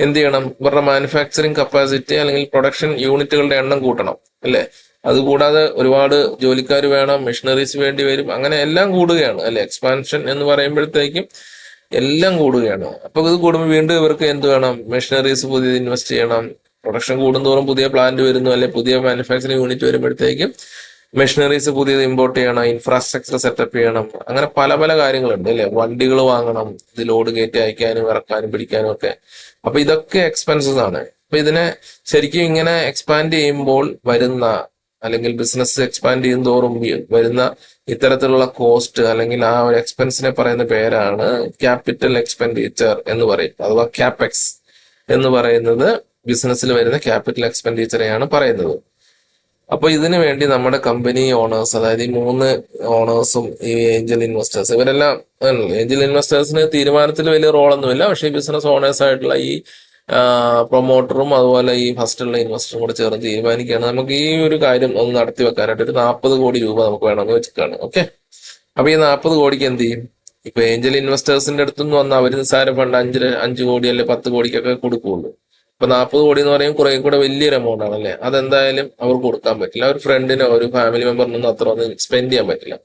S1: എന്ത് ചെയ്യണം? ഇവരുടെ മാനുഫാക്ചറിങ് കപ്പാസിറ്റി അല്ലെങ്കിൽ പ്രൊഡക്ഷൻ യൂണിറ്റുകളുടെ എണ്ണം കൂട്ടണം അല്ലെ. അതുകൂടാതെ ഒരുപാട് ജോലിക്കാർ വേണം, മെഷീനറീസ് വേണ്ടി വരും. അങ്ങനെ എല്ലാം കൂടുകയാണ് അല്ലെ. എക്സ്പാൻഷൻ എന്ന് പറയുമ്പോഴത്തേക്കും എല്ലാം കൂടുകയാണ്. അപ്പൊ ഇത് കൂടുമ്പോൾ വീണ്ടും ഇവർക്ക് എന്ത് വേണം? മെഷീനറീസ് പുതിയത് ഇൻവെസ്റ്റ് ചെയ്യണം. പ്രൊഡക്ഷൻ കൂടുന്തോറും പുതിയ പ്ലാന്റ് വരുന്നു അല്ലെ, പുതിയ മാനുഫാക്ചറിങ് യൂണിറ്റ് വരുമ്പോഴത്തേക്കും മെഷീനറീസ് പുതിയത് ഇമ്പോർട്ട് ചെയ്യണം, ഇൻഫ്രാസ്ട്രക്ചർ സെറ്റപ്പ് ചെയ്യണം. അങ്ങനെ പല പല കാര്യങ്ങളുണ്ട് അല്ലെ. വണ്ടികൾ വാങ്ങണം, ഇത് ലോഡ് കയറ്റി അയക്കാനും ഇറക്കാനും പിടിക്കാനും ഒക്കെ. അപ്പൊ ഇതൊക്കെ എക്സ്പെൻസസ് ആണ്. അപ്പൊ ഇതിനെ ശരിക്കും ഇങ്ങനെ എക്സ്പാൻഡ് ചെയ്യുമ്പോൾ വരുന്ന, അല്ലെങ്കിൽ ബിസിനസ് എക്സ്പാൻഡ് ചെയ്യും തോറും വരുന്ന ഇത്തരത്തിലുള്ള കോസ്റ്റ് അല്ലെങ്കിൽ ആ ഒരു എക്സ്പെൻസിനെ പറയുന്ന പേരാണ് ക്യാപിറ്റൽ എക്സ്പെൻഡിച്ചർ എന്ന് പറയും, അഥവാ ക്യാപെക്സ് എന്ന് പറയുന്നത്. ബിസിനസ്സിൽ വരുന്ന ക്യാപിറ്റൽ എക്സ്പെൻഡിച്ചറെയാണ് പറയുന്നത്. അപ്പൊ ഇതിനു വേണ്ടി നമ്മുടെ കമ്പനി ഓണേഴ്സ്, അതായത് ഈ 3 ഓണേഴ്സും ഈ ഏഞ്ചൽ ഇൻവെസ്റ്റേഴ്സ്, ഇവരെല്ലാം ഏഞ്ചൽ ഇൻവെസ്റ്റേഴ്സിന് തീരുമാനത്തിൽ വലിയ റോളൊന്നുമില്ല. പക്ഷേ ഈ ബിസിനസ് ഓണേഴ്സ് ആയിട്ടുള്ള ഈ പ്രൊമോട്ടറും അതുപോലെ ഈ ഫസ്റ്റുള്ള ഇൻവെസ്റ്ററും കൂടെ ചേർന്ന് തീരുമാനിക്കുകയാണ്, നമുക്ക് ഈ ഒരു കാര്യം ഒന്ന് നടത്തി വെക്കാനായിട്ട് ഒരു 40 കോടി രൂപ നമുക്ക് വേണമെന്ന് വെച്ചിട്ടാണ്. ഓക്കെ, അപ്പൊ ഈ 40 കോടിക്ക് എന്ത് ചെയ്യും? ഇപ്പൊ ഏഞ്ചൽ ഇൻവെസ്റ്റേഴ്സിന്റെ അടുത്തുനിന്ന് വന്ന അവർ നിസ്സാര ഫണ്ട് 5 കോടി അല്ലെ 10 കോടിക്കൊക്കെ കൊടുക്കുള്ളൂ. ഇപ്പൊ 40 കോടി എന്ന് പറയുമ്പോൾ കുറെ കൂടെ വലിയൊരു എമൗണ്ട് ആണ് അല്ലെ. അതെന്തായാലും അവർ കൊടുക്കാൻ പറ്റില്ല. ഒരു ഫ്രണ്ടിനോ ഒരു ഫാമിലി മെമ്പറിനൊന്നും അത്ര ഒന്നും സ്പെൻഡ് ചെയ്യാൻ പറ്റില്ല.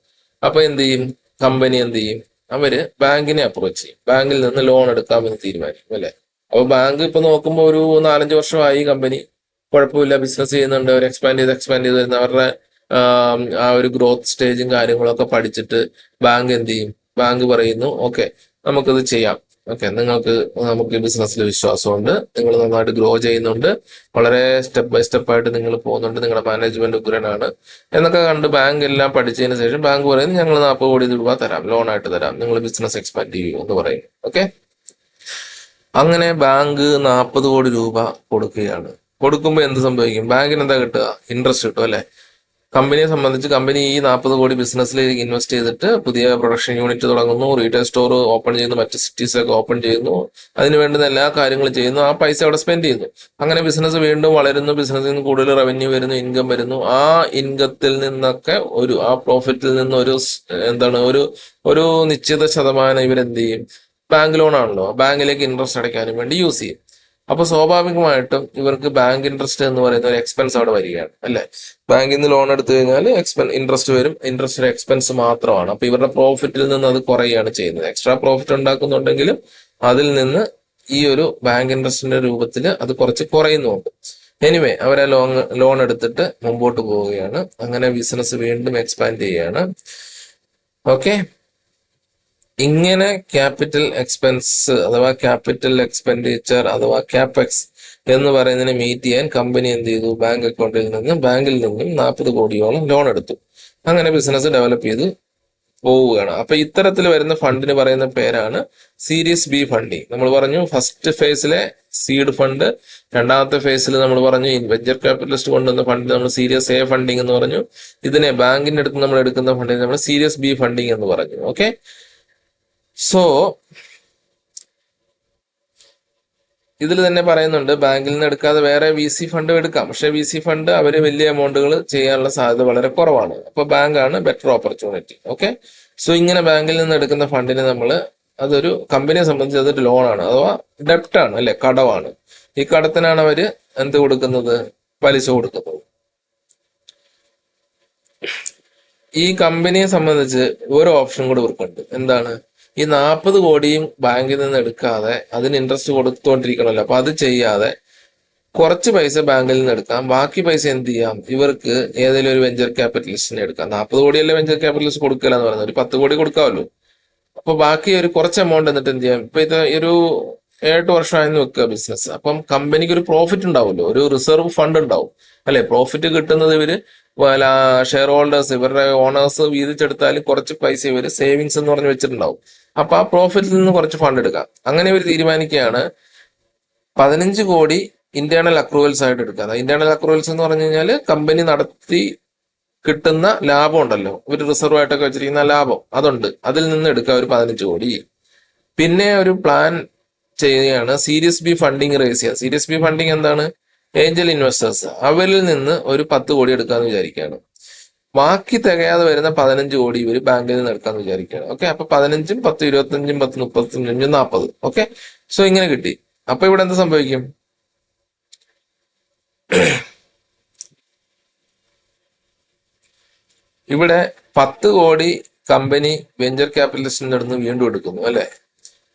S1: അപ്പൊ എന്ത് ചെയ്യും, കമ്പനി എന്ത് ചെയ്യും, അവര് ബാങ്കിനെ അപ്രോച്ച് ചെയ്യും. ബാങ്കിൽ നിന്ന് ലോൺ എടുക്കാമെന്ന് തീരുമാനിക്കും അല്ലെ. അപ്പൊ ബാങ്ക് ഇപ്പൊ നോക്കുമ്പോൾ ഒരു 4-5 വർഷമായി കമ്പനി കുഴപ്പമില്ല, ബിസിനസ് ചെയ്യുന്നുണ്ട്, അവർ എക്സ്പാൻഡ് ചെയ്ത് വരുന്ന അവരുടെ ആ ഒരു ഗ്രോത്ത് സ്റ്റേജും കാര്യങ്ങളൊക്കെ പഠിച്ചിട്ട് ബാങ്ക് എന്ത് ചെയ്യും, ബാങ്ക് പറയുന്നു ഓക്കെ നമുക്കിത് ചെയ്യാം, ഓക്കെ നമുക്ക് ഈ ബിസിനസ്സിൽ വിശ്വാസമുണ്ട്, നിങ്ങൾ നന്നായിട്ട് ഗ്രോ ചെയ്യുന്നുണ്ട്, വളരെ സ്റ്റെപ്പ് ബൈ സ്റ്റെപ്പ് ആയിട്ട് നിങ്ങൾ പോകുന്നുണ്ട്, നിങ്ങളുടെ മാനേജ്മെന്റ് ഉഗ്രനാണ് എന്നൊക്കെ കണ്ട് ബാങ്ക് എല്ലാം പഠിച്ചതിന് ശേഷം ബാങ്ക് പറയുന്നത് ഞങ്ങൾ 40 കോടി രൂപ തരാം, ലോണായിട്ട് തരാം, നിങ്ങൾ ബിസിനസ് എക്സ്പാൻഡ് ചെയ്യൂ എന്ന് പറയും. ഓക്കെ, അങ്ങനെ ബാങ്ക് 40 കോടി രൂപ കൊടുക്കുകയാണ്. കൊടുക്കുമ്പോൾ എന്ത് സംഭവിക്കും, ബാങ്കിന് എന്താ കിട്ടുക, ഇൻട്രസ്റ്റ് കിട്ടും അല്ലെ. കമ്പനിയെ സംബന്ധിച്ച് കമ്പനി ഈ 40 കോടി ബിസിനസ്സിലേക്ക് ഇൻവെസ്റ്റ് ചെയ്തിട്ട് പുതിയ പ്രൊഡക്ഷൻ യൂണിറ്റ് തുടങ്ങുന്നു, റീറ്റെയിൽ സ്റ്റോർ ഓപ്പൺ ചെയ്യുന്നു, മറ്റ് സിറ്റീസൊക്കെ ഓപ്പൺ ചെയ്യുന്നു, അതിന് വേണ്ടുന്ന എല്ലാ കാര്യങ്ങളും ചെയ്യുന്നു, ആ പൈസ അവിടെ സ്പെൻഡ് ചെയ്യുന്നു. അങ്ങനെ ബിസിനസ് വീണ്ടും വളരുന്നു, ബിസിനസ്സിൽ നിന്ന് കൂടുതൽ റവന്യൂ വരുന്നു, ഇൻകം വരുന്നു. ആ ഇൻകത്തിൽ നിന്നൊക്കെ ആ പ്രോഫിറ്റിൽ നിന്ന് എന്താണ് ഒരു നിശ്ചിത ശതമാനം ഇവരെന്ത് ചെയ്യും, ബാങ്ക് ലോൺ ആണല്ലോ, ബാങ്കിലേക്ക് ഇൻട്രസ്റ്റ് അടയ്ക്കാനും വേണ്ടി യൂസ് ചെയ്യും. അപ്പൊ സ്വാഭാവികമായിട്ടും ഇവർക്ക് ബാങ്ക് ഇൻട്രസ്റ്റ് എന്ന് പറയുന്ന ഒരു എക്സ്പെൻസ് അവിടെ വരികയാണ് അല്ലെ. ബാങ്കിൽ നിന്ന് ലോൺ എടുത്തു കഴിഞ്ഞാൽ ഇൻട്രസ്റ്റ് വരും, ഇൻട്രസ്റ്റ് എക്സ്പെൻസ് മാത്രമാണ്. അപ്പൊ ഇവരുടെ പ്രോഫിറ്റിൽ നിന്ന് അത് കുറയുകയാണ് ചെയ്യുന്നത്. എക്സ്ട്രാ പ്രോഫിറ്റ് ഉണ്ടാക്കുന്നുണ്ടെങ്കിലും അതിൽ നിന്ന് ഈ ഒരു ബാങ്ക് ഇൻട്രസ്റ്റിന്റെ രൂപത്തിൽ അത് കുറച്ച് കുറയുന്നുണ്ട്. എനിവേ അവരെ ലോൺ എടുത്തിട്ട് മുമ്പോട്ട് പോവുകയാണ്. അങ്ങനെ ബിസിനസ് വീണ്ടും എക്സ്പാൻഡ് ചെയ്യുകയാണ്. ഓക്കെ, ഇങ്ങനെ ക്യാപിറ്റൽ എക്സ്പെൻസ് അഥവാ ക്യാപിറ്റൽ എക്സ്പെൻഡിച്ചർ അഥവാ ക്യാപെക്സ് എന്ന് പറയുന്നതിനെ മീറ്റ് ചെയ്യാൻ കമ്പനി എന്ത് ചെയ്തു, ബാങ്കിൽ നിന്നും 40 കോടിയോളം ലോൺ എടുത്തു. അങ്ങനെ ബിസിനസ് ഡെവലപ്പ് ചെയ്ത് പോവുകയാണ്. അപ്പൊ ഇത്തരത്തിൽ വരുന്ന ഫണ്ടിന് പറയുന്ന പേരാണ് സീരീസ് ബി ഫണ്ടിങ്. നമ്മൾ പറഞ്ഞു ഫസ്റ്റ് ഫേസിലെ സീഡ് ഫണ്ട്, രണ്ടാമത്തെ ഫേസിൽ നമ്മൾ പറഞ്ഞു വെഞ്ചർ ക്യാപിറ്റലിസ്റ്റ് കൊണ്ടുവന്ന ഫണ്ട് നമ്മൾ സീരീസ് എ ഫണ്ടിങ് എന്ന് പറഞ്ഞു. ഇതിനെ ബാങ്കിന്റെ അടുത്ത് നമ്മൾ എടുക്കുന്ന ഫണ്ടിനെ നമ്മൾ സീരീസ് ബി ഫണ്ടിങ് എന്ന് പറഞ്ഞു. ഓക്കെ, സോ ഇതിൽ തന്നെ പറയുന്നുണ്ട് ബാങ്കിൽ നിന്ന് എടുക്കാതെ വേറെ VC ഫണ്ട് എടുക്കാം. പക്ഷെ VC ഫണ്ട് അവര് വലിയ എമൗണ്ടുകൾ ചെയ്യാനുള്ള സാധ്യത വളരെ കുറവാണ്. അപ്പൊ ബാങ്കാണ് ബെറ്റർ ഓപ്പർച്യൂണിറ്റി. ഓക്കെ, സോ ഇങ്ങനെ ബാങ്കിൽ നിന്ന് എടുക്കുന്ന ഫണ്ടിന് അതൊരു കമ്പനിയെ സംബന്ധിച്ച് അതൊരു ലോണാണ് അഥവാ ഡെപ്റ്റാണ് അല്ലെ, കടമാണ്. ഈ കടത്തിനാണ് അവര് എന്ത് കൊടുക്കുന്നത്, പലിശ കൊടുക്കുന്നത്. ഈ കമ്പനിയെ സംബന്ധിച്ച് ഒരു ഓപ്ഷൻ കൂടെ ഇവർക്കുണ്ട്. എന്താണ്, ഈ 40 കോടിയും ബാങ്കിൽ നിന്ന് എടുക്കാതെ അതിന് ഇൻട്രസ്റ്റ് കൊടുത്തുകൊണ്ടിരിക്കണമല്ലോ. അപ്പൊ അത് ചെയ്യാതെ കുറച്ച് പൈസ ബാങ്കിൽ നിന്ന് എടുക്കാം, ബാക്കി പൈസ എന്ത് ചെയ്യാം, ഇവർക്ക് ഏതെങ്കിലും ഒരു വെഞ്ചർ ക്യാപിറ്റലിസ്റ്റിനെ എടുക്കാം. 40 കോടിയല്ലേ വെഞ്ചർ ക്യാപിറ്റലിസ്റ്റ് കൊടുക്കില്ല എന്ന് പറയുന്നത്, ഒരു 10 കോടി കൊടുക്കാമല്ലോ. അപ്പൊ ബാക്കി ഒരു കുറച്ച് എമൗണ്ട് എന്നിട്ട് എന്ത് ചെയ്യാം, ഇപ്പൊ ഇത് ഒരു 7 വർഷമായെന്ന് വെക്കുക ബിസിനസ്. അപ്പം കമ്പനിക്ക് ഒരു പ്രോഫിറ്റ് ഉണ്ടാവുമല്ലോ, ഒരു റിസർവ് ഫണ്ട് ഉണ്ടാവും അല്ലെ. പ്രോഫിറ്റ് കിട്ടുന്നത് ഇവര് ഷെയർ ഹോൾഡേഴ്സ്, ഇവരുടെ ഓണേഴ്സ് വീതിച്ചെടുത്താലും കുറച്ച് പൈസ ഇവര് സേവിങ്സ് എന്ന് പറഞ്ഞ് വെച്ചിട്ടുണ്ടാവും. അപ്പൊ ആ പ്രോഫിറ്റിൽ നിന്ന് കുറച്ച് ഫണ്ട് എടുക്കാം. അങ്ങനെ ഇവർ തീരുമാനിക്കുകയാണ് 15 കോടി ഇന്റേണൽ അക്രൂവൽസ് ആയിട്ട് എടുക്കുക. ഇന്റേണൽ അക്രൂവൽസ് എന്ന് പറഞ്ഞു കഴിഞ്ഞാൽ കമ്പനി നടത്തി കിട്ടുന്ന ലാഭം ഉണ്ടല്ലോ, ഒരു റിസർവ് ആയിട്ടൊക്കെ വെച്ചിരിക്കുന്ന ലാഭം അതുണ്ട്, അതിൽ നിന്ന് എടുക്കുക ഒരു 15 കോടി. പിന്നെ ഒരു പ്ലാൻ ചെയ്യുകയാണ് സീരീസ് ബി ഫണ്ടിങ് റേസ് ചെയ്യുക. സീരീസ് ബി ഫണ്ടിങ് എന്താണ്, ഏഞ്ചൽ ഇൻവെസ്റ്റേഴ്സ് അവരിൽ നിന്ന് ഒരു 10 കോടി എടുക്കാന്ന് വിചാരിക്കുകയാണ്. ബാക്കി തികയാതെ വരുന്ന 15 കോടി ഇവര് ബാങ്കിൽ നിന്ന് എടുക്കാന്ന് വിചാരിക്കുകയാണ്. ഓക്കെ, അപ്പൊ 15ഉം 10 25ഉം 10 35 40. ഓക്കെ, സോ ഇങ്ങനെ കിട്ടി. അപ്പൊ ഇവിടെ എന്ത് സംഭവിക്കും, ഇവിടെ 10 കോടി കമ്പനി വെഞ്ചർ ക്യാപിറ്റലിസ്റ്റിന്റെ അടുത്ത് വീണ്ടും എടുക്കുന്നു അല്ലെ.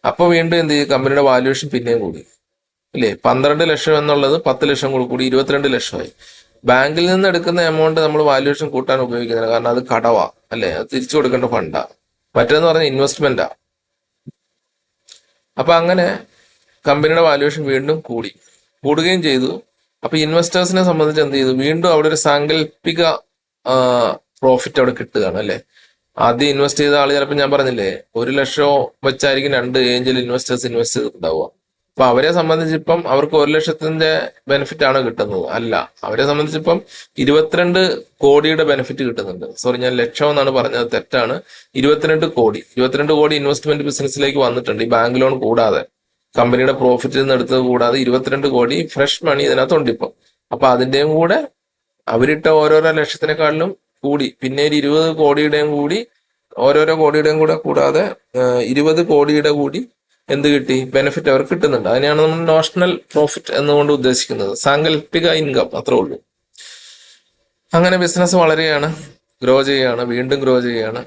S1: അപ്പൊ വീണ്ടും എന്ത് ചെയ്യും, കമ്പനിയുടെ വാല്യൂഷൻ പിന്നെയും കൂടി അല്ലേ. 12 ലക്ഷം എന്നുള്ളത് 10 ലക്ഷം കൂടി 22 ലക്ഷമായി. ബാങ്കിൽ നിന്ന് എടുക്കുന്ന എമൗണ്ട് നമ്മൾ വാല്യൂഷൻ കൂട്ടാൻ ഉപയോഗിക്കുന്നില്ല, കാരണം അത് കടവാ അല്ലെ, അത് തിരിച്ചു കൊടുക്കേണ്ട ഫണ്ടാ. മറ്റേന്ന് പറഞ്ഞ ഇൻവെസ്റ്റ്മെന്റാ. അപ്പൊ അങ്ങനെ കമ്പനിയുടെ വാല്യൂഷൻ വീണ്ടും കൂടുകയും ചെയ്തു. അപ്പൊ ഇൻവെസ്റ്റേഴ്സിനെ സംബന്ധിച്ച് എന്ത് ചെയ്തു, വീണ്ടും അവിടെ ഒരു സാങ്കല്പിക പ്രോഫിറ്റ് അവിടെ കിട്ടുകയാണ് അല്ലെ. ആദ്യം ഇൻവെസ്റ്റ് ചെയ്ത ആള് ചിലപ്പോൾ ഞാൻ പറഞ്ഞില്ലേ 1 ലക്ഷം വെച്ചായിരിക്കും 2 ഏഞ്ചൽ ഇൻവെസ്റ്റേഴ്സ് ഇൻവെസ്റ്റ് ചെയ്തിട്ടുണ്ടാവുക. അപ്പൊ അവരെ സംബന്ധിച്ച് ഇപ്പം അവർക്ക് 1 ലക്ഷത്തിന്റെ ബെനിഫിറ്റ് ആണ് കിട്ടുന്നത്, അല്ല, അവരെ സംബന്ധിച്ച് ഇപ്പം 22 കോടിയുടെ ബെനിഫിറ്റ് കിട്ടുന്നുണ്ട്. സോറി, ഞാൻ ലക്ഷം എന്നാണ് പറഞ്ഞത്, തെറ്റാണ്. 22 കോടി ഇൻവെസ്റ്റ്മെന്റ് ബിസിനസ്സിലേക്ക് വന്നിട്ടുണ്ട്, ഈ ബാങ്ക് ലോൺ കൂടാതെ കമ്പനിയുടെ പ്രോഫിറ്റിൽ നിന്ന് എടുത്തത് കൂടാതെ 22 കോടി ഫ്രഷ് മണി ഇതിനകത്തുണ്ട് ഇപ്പം. അപ്പൊ അതിന്റെയും കൂടെ അവരിട്ട ഓരോരോ ലക്ഷത്തിനെക്കാളിലും കൂടി പിന്നെ ഒരു 20 കോടിയുടെയും കൂടി ഓരോരോ കോടിയുടെയും കൂടെ കൂടാതെ 20 കോടിയുടെ കൂടി എന്ത് കിട്ടി, ബെനിഫിറ്റ് അവർക്ക് കിട്ടുന്നുണ്ട്. അതിനെയാണ് നമ്മൾ നോഷണൽ പ്രോഫിറ്റ് എന്നുകൊണ്ട് ഉദ്ദേശിക്കുന്നത്. സാങ്കല്പിക ഇൻകം, അത്രേ ഉള്ളൂ. അങ്ങനെ ബിസിനസ് വളരെയാണ്, ഗ്രോ ചെയ്യുകയാണ്, വീണ്ടും ഗ്രോ ചെയ്യുകയാണ്.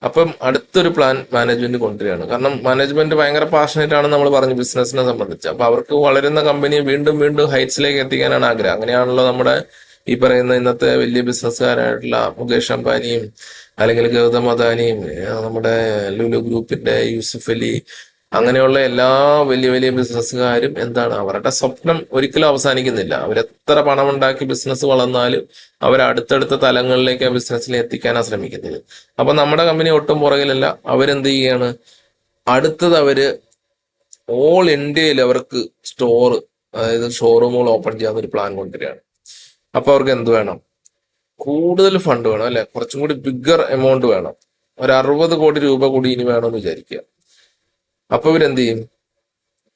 S1: അപ്പം അടുത്തൊരു പ്ലാൻ മാനേജ്മെന്റ് കൊണ്ടുവരികയാണ്. കാരണം മാനേജ്മെന്റ് ഭയങ്കര പാഷനേറ്റ് ആണ് നമ്മൾ പറഞ്ഞു ബിസിനസിനെ സംബന്ധിച്ച്. അപ്പൊ അവർക്ക് വളരുന്ന കമ്പനിയെ വീണ്ടും വീണ്ടും ഹൈറ്റ്സിലേക്ക് എത്തിക്കാനാണ് ആഗ്രഹം. അങ്ങനെയാണല്ലോ നമ്മുടെ ഈ പറയുന്ന ഇന്നത്തെ വലിയ ബിസിനസ്സുകാരായിട്ടുള്ള മുകേഷ് അംബാനിയും അല്ലെങ്കിൽ ഗൗതം അദാനിയും നമ്മുടെ ലുലു ഗ്രൂപ്പിന്റെ യൂസുഫ് അലി, അങ്ങനെയുള്ള എല്ലാ വലിയ വലിയ ബിസിനസ്സുകാരും എന്താണ്, അവരുടെ സ്വപ്നം ഒരിക്കലും അവസാനിക്കുന്നില്ല. അവരെത്ര പണമുണ്ടാക്കി ബിസിനസ് വളർന്നാലും അവർ അടുത്തടുത്ത തലങ്ങളിലേക്ക് ആ ബിസിനസ്സിനെ എത്തിക്കാനാണ് ശ്രമിക്കുന്നത്. അപ്പൊ നമ്മുടെ കമ്പനി ഒട്ടും പുറകിലല്ല. അവരെന്ത് ചെയ്യുകയാണ്, അടുത്തത് അവര് ഓൾ ഇന്ത്യയിൽ അവർക്ക് സ്റ്റോർ, അതായത് ഷോറൂമുകൾ ഓപ്പൺ ചെയ്യാൻ ഒരു പ്ലാൻ കൊണ്ടുവരികയാണ്. അപ്പൊ അവർക്ക് എന്ത് വേണം, കൂടുതൽ ഫണ്ട് വേണം അല്ലെ, കുറച്ചും കൂടി ബിഗ്ഗർ എമൗണ്ട് വേണം. ഒരു 60 കോടി രൂപ കൂടി ഇനി വേണമെന്ന് വിചാരിക്കുക. അപ്പൊ ഇവരെന്ത് ചെയ്യും,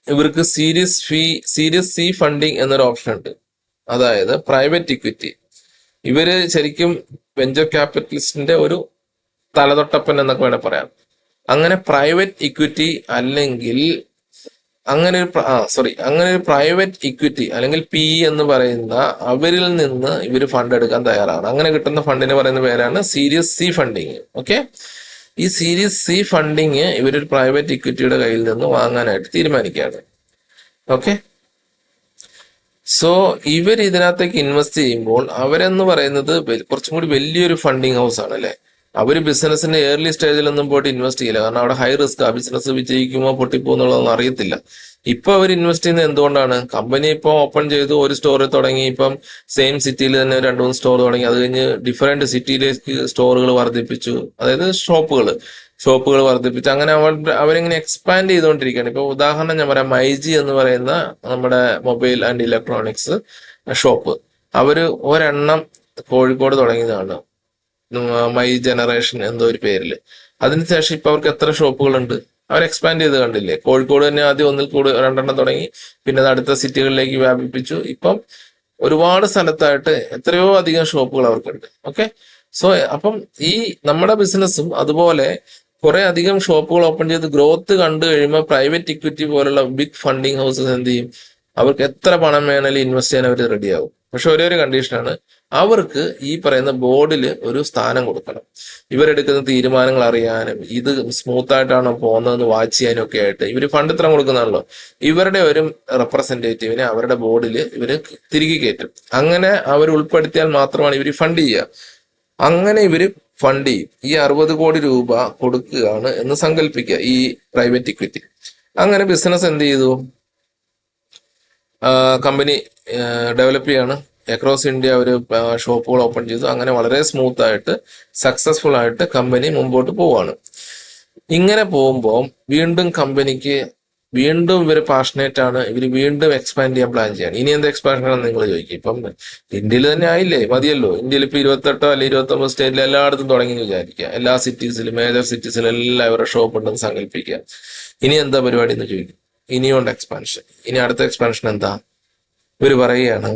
S1: ഇവർക്ക് സീരീസ് സി ഫണ്ടിങ് എന്നൊരു ഓപ്ഷൻ ഉണ്ട്. അതായത് പ്രൈവറ്റ് ഇക്വിറ്റി. ഇവര് ശരിക്കും വെഞ്ചർ ക്യാപിറ്റലിസ്റ്റിന്റെ ഒരു തലതൊട്ടപ്പൻ എന്നൊക്കെ വേണേൽ പറയാം. അങ്ങനെ പ്രൈവറ്റ് ഇക്വിറ്റി അല്ലെങ്കിൽ അങ്ങനെ ഒരു പ്രൈവറ്റ് ഇക്വിറ്റി അല്ലെങ്കിൽ പി എന്ന് പറയുന്ന അവരിൽ നിന്ന് ഇവർ ഫണ്ട് എടുക്കാൻ തയ്യാറാണ്. അങ്ങനെ കിട്ടുന്ന ഫണ്ടിന് പറയുന്ന പേരാണ് സീരീസ് സി ഫണ്ടിങ്. ഓക്കെ, ഈ സീരീസ് സി ഫണ്ടിങ് ഇവരൊരു പ്രൈവറ്റ് ഇക്വിറ്റിയുടെ കയ്യിൽ നിന്ന് വാങ്ങാനായിട്ട് തീരുമാനിക്കുകയാണ്. ഓക്കെ, സോ ഇവർ ഇതിനകത്തേക്ക് ഇൻവെസ്റ്റ് ചെയ്യുമ്പോൾ അവരെന്ന് പറയുന്നത് കുറച്ചും കൂടി വലിയൊരു ഫണ്ടിങ് ഹൗസ് ആണ് അല്ലെ. അവർ ബിസിനസിന്റെ ഏർലി സ്റ്റേജിലൊന്നും പോയിട്ട് ഇൻവെസ്റ്റ് ചെയ്യില്ല. കാരണം അവിടെ ഹൈ റിസ്ക്, ആ ബിസിനസ് വിജയിക്കുമോ പൊട്ടിപ്പോ എന്നുള്ളതൊന്നും അറിയത്തില്ല. ഇപ്പൊ അവർ ഇൻവെസ്റ്റ് ചെയ്യുന്നത് എന്തുകൊണ്ടാണ്, കമ്പനി ഇപ്പോൾ ഓപ്പൺ ചെയ്തു, ഒരു സ്റ്റോറിൽ തുടങ്ങി, ഇപ്പം സെയിം സിറ്റിയിൽ തന്നെ 2-3 സ്റ്റോർ തുടങ്ങി, അത് കഴിഞ്ഞ് ഡിഫറെന്റ് സിറ്റിയിലേക്ക് സ്റ്റോറുകൾ വർദ്ധിപ്പിച്ചു, അതായത് ഷോപ്പുകൾ വർദ്ധിപ്പിച്ചു. അങ്ങനെ അവരിങ്ങനെ എക്സ്പാൻഡ് ചെയ്തുകൊണ്ടിരിക്കുകയാണ്. ഇപ്പൊ ഉദാഹരണം ഞാൻ പറയാം, മൈജി എന്ന് പറയുന്ന നമ്മുടെ മൊബൈൽ ആൻഡ് ഇലക്ട്രോണിക്സ് ഷോപ്പ്, അവര് ഒരെണ്ണം കോഴിക്കോട് തുടങ്ങിയതാണ്, മൈ ജനറേഷൻ എന്തോ ഒരു പേരില്. അതിനുശേഷം ഇപ്പൊ അവർക്ക് എത്ര ഷോപ്പുകളുണ്ട്, അവർ എക്സ്പാൻഡ് ചെയ്ത് കണ്ടില്ലേ. കോഴിക്കോട് തന്നെ ആദ്യം 2 തുടങ്ങി, പിന്നെ അത് അടുത്ത സിറ്റികളിലേക്ക് വ്യാപിപ്പിച്ചു. ഇപ്പം ഒരുപാട് സ്ഥലത്തായിട്ട് എത്രയോ അധികം ഷോപ്പുകൾ അവർക്കുണ്ട്. ഓക്കെ, സോ അപ്പം ഈ നമ്മുടെ ബിസിനസ്സും അതുപോലെ കുറെ അധികം ഷോപ്പുകൾ ഓപ്പൺ ചെയ്ത് ഗ്രോത്ത് കണ്ടു കഴിയുമ്പോൾ പ്രൈവറ്റ് ഇക്വിറ്റി പോലുള്ള ബിഗ് ഫണ്ടിങ് ഹൗസസ് എന്ത് ചെയ്യും, അവർക്ക് എത്ര പണം വേണമെങ്കിലും ഇൻവെസ്റ്റ് ചെയ്യാൻ അവർ റെഡിയാവും. പക്ഷെ ഒരേ ഒരു കണ്ടീഷനാണ്, അവർക്ക് ഈ പറയുന്ന ബോർഡിൽ ഒരു സ്ഥാനം കൊടുക്കണം. ഇവരെടുക്കുന്ന തീരുമാനങ്ങൾ അറിയാനും ഇത് സ്മൂത്ത് ആയിട്ടാണോ പോകുന്നതെന്ന് വാച്ച് ചെയ്യാനും ഒക്കെ ആയിട്ട് ഇവർ ഫണ്ട് ഇത്ര കൊടുക്കുന്നതാണല്ലോ, ഇവരുടെ ഒരു റെപ്രസെന്റേറ്റീവിനെ അവരുടെ ബോർഡിൽ ഇവര് തിരികെ കയറ്റും. അങ്ങനെ അവർ ഉൾപ്പെടുത്തിയാൽ മാത്രമാണ് ഇവർ ഫണ്ട് ചെയ്യുക. അങ്ങനെ ഇവര് ഫണ്ട് ചെയ്യും. ഈ 60 കോടി രൂപ കൊടുക്കുകയാണ് എന്ന് സങ്കല്പിക്കുക ഈ പ്രൈവറ്റ് ഇക്വിറ്റി. അങ്ങനെ ബിസിനസ് എന്ത് ചെയ്തു, കമ്പനി ഡെവലപ്പ് ചെയ്യാണ്. അക്രോസ് ഇന്ത്യ ഒരു ഷോപ്പുകൾ ഓപ്പൺ ചെയ്തു. അങ്ങനെ വളരെ സ്മൂത്ത് ആയിട്ട് സക്സസ്ഫുൾ ആയിട്ട് കമ്പനി മുമ്പോട്ട് പോവാണ്. ഇങ്ങനെ പോകുമ്പോൾ വീണ്ടും കമ്പനിക്ക് വീണ്ടും ഇവർ പാഷനേറ്റ് ആണ്, ഇവർ വീണ്ടും എക്സ്പാൻഡ് ചെയ്യാൻ പ്ലാൻ ചെയ്യാണ്. ഇനി എന്ത് എക്സ്പാൻഷൻ ആണെന്ന് നിങ്ങൾ ചോദിക്കും. ഇപ്പം ഇന്ത്യയിൽ തന്നെ ആയില്ലേ, മതിയല്ലോ. ഇന്ത്യയിൽ ഇപ്പൊ 28 അല്ലെങ്കിൽ 29 സ്റ്റേറ്റിൽ എല്ലായിടത്തും തുടങ്ങി വിചാരിക്കുക. എല്ലാ സിറ്റീസിലും, മേജർ സിറ്റീസിലും എല്ലാം ഇവരുടെ ഷോപ്പ് ഉണ്ടെന്ന് സങ്കല്പിക്കുക. ഇനി എന്താ പരിപാടി എന്ന് ചോദിക്കും. ഇനിയുണ്ട് എക്സ്പാൻഷൻ. ഇനി അടുത്ത എക്സ്പാൻഷൻ എന്താ, ഇവർ പറയുകയാണ്,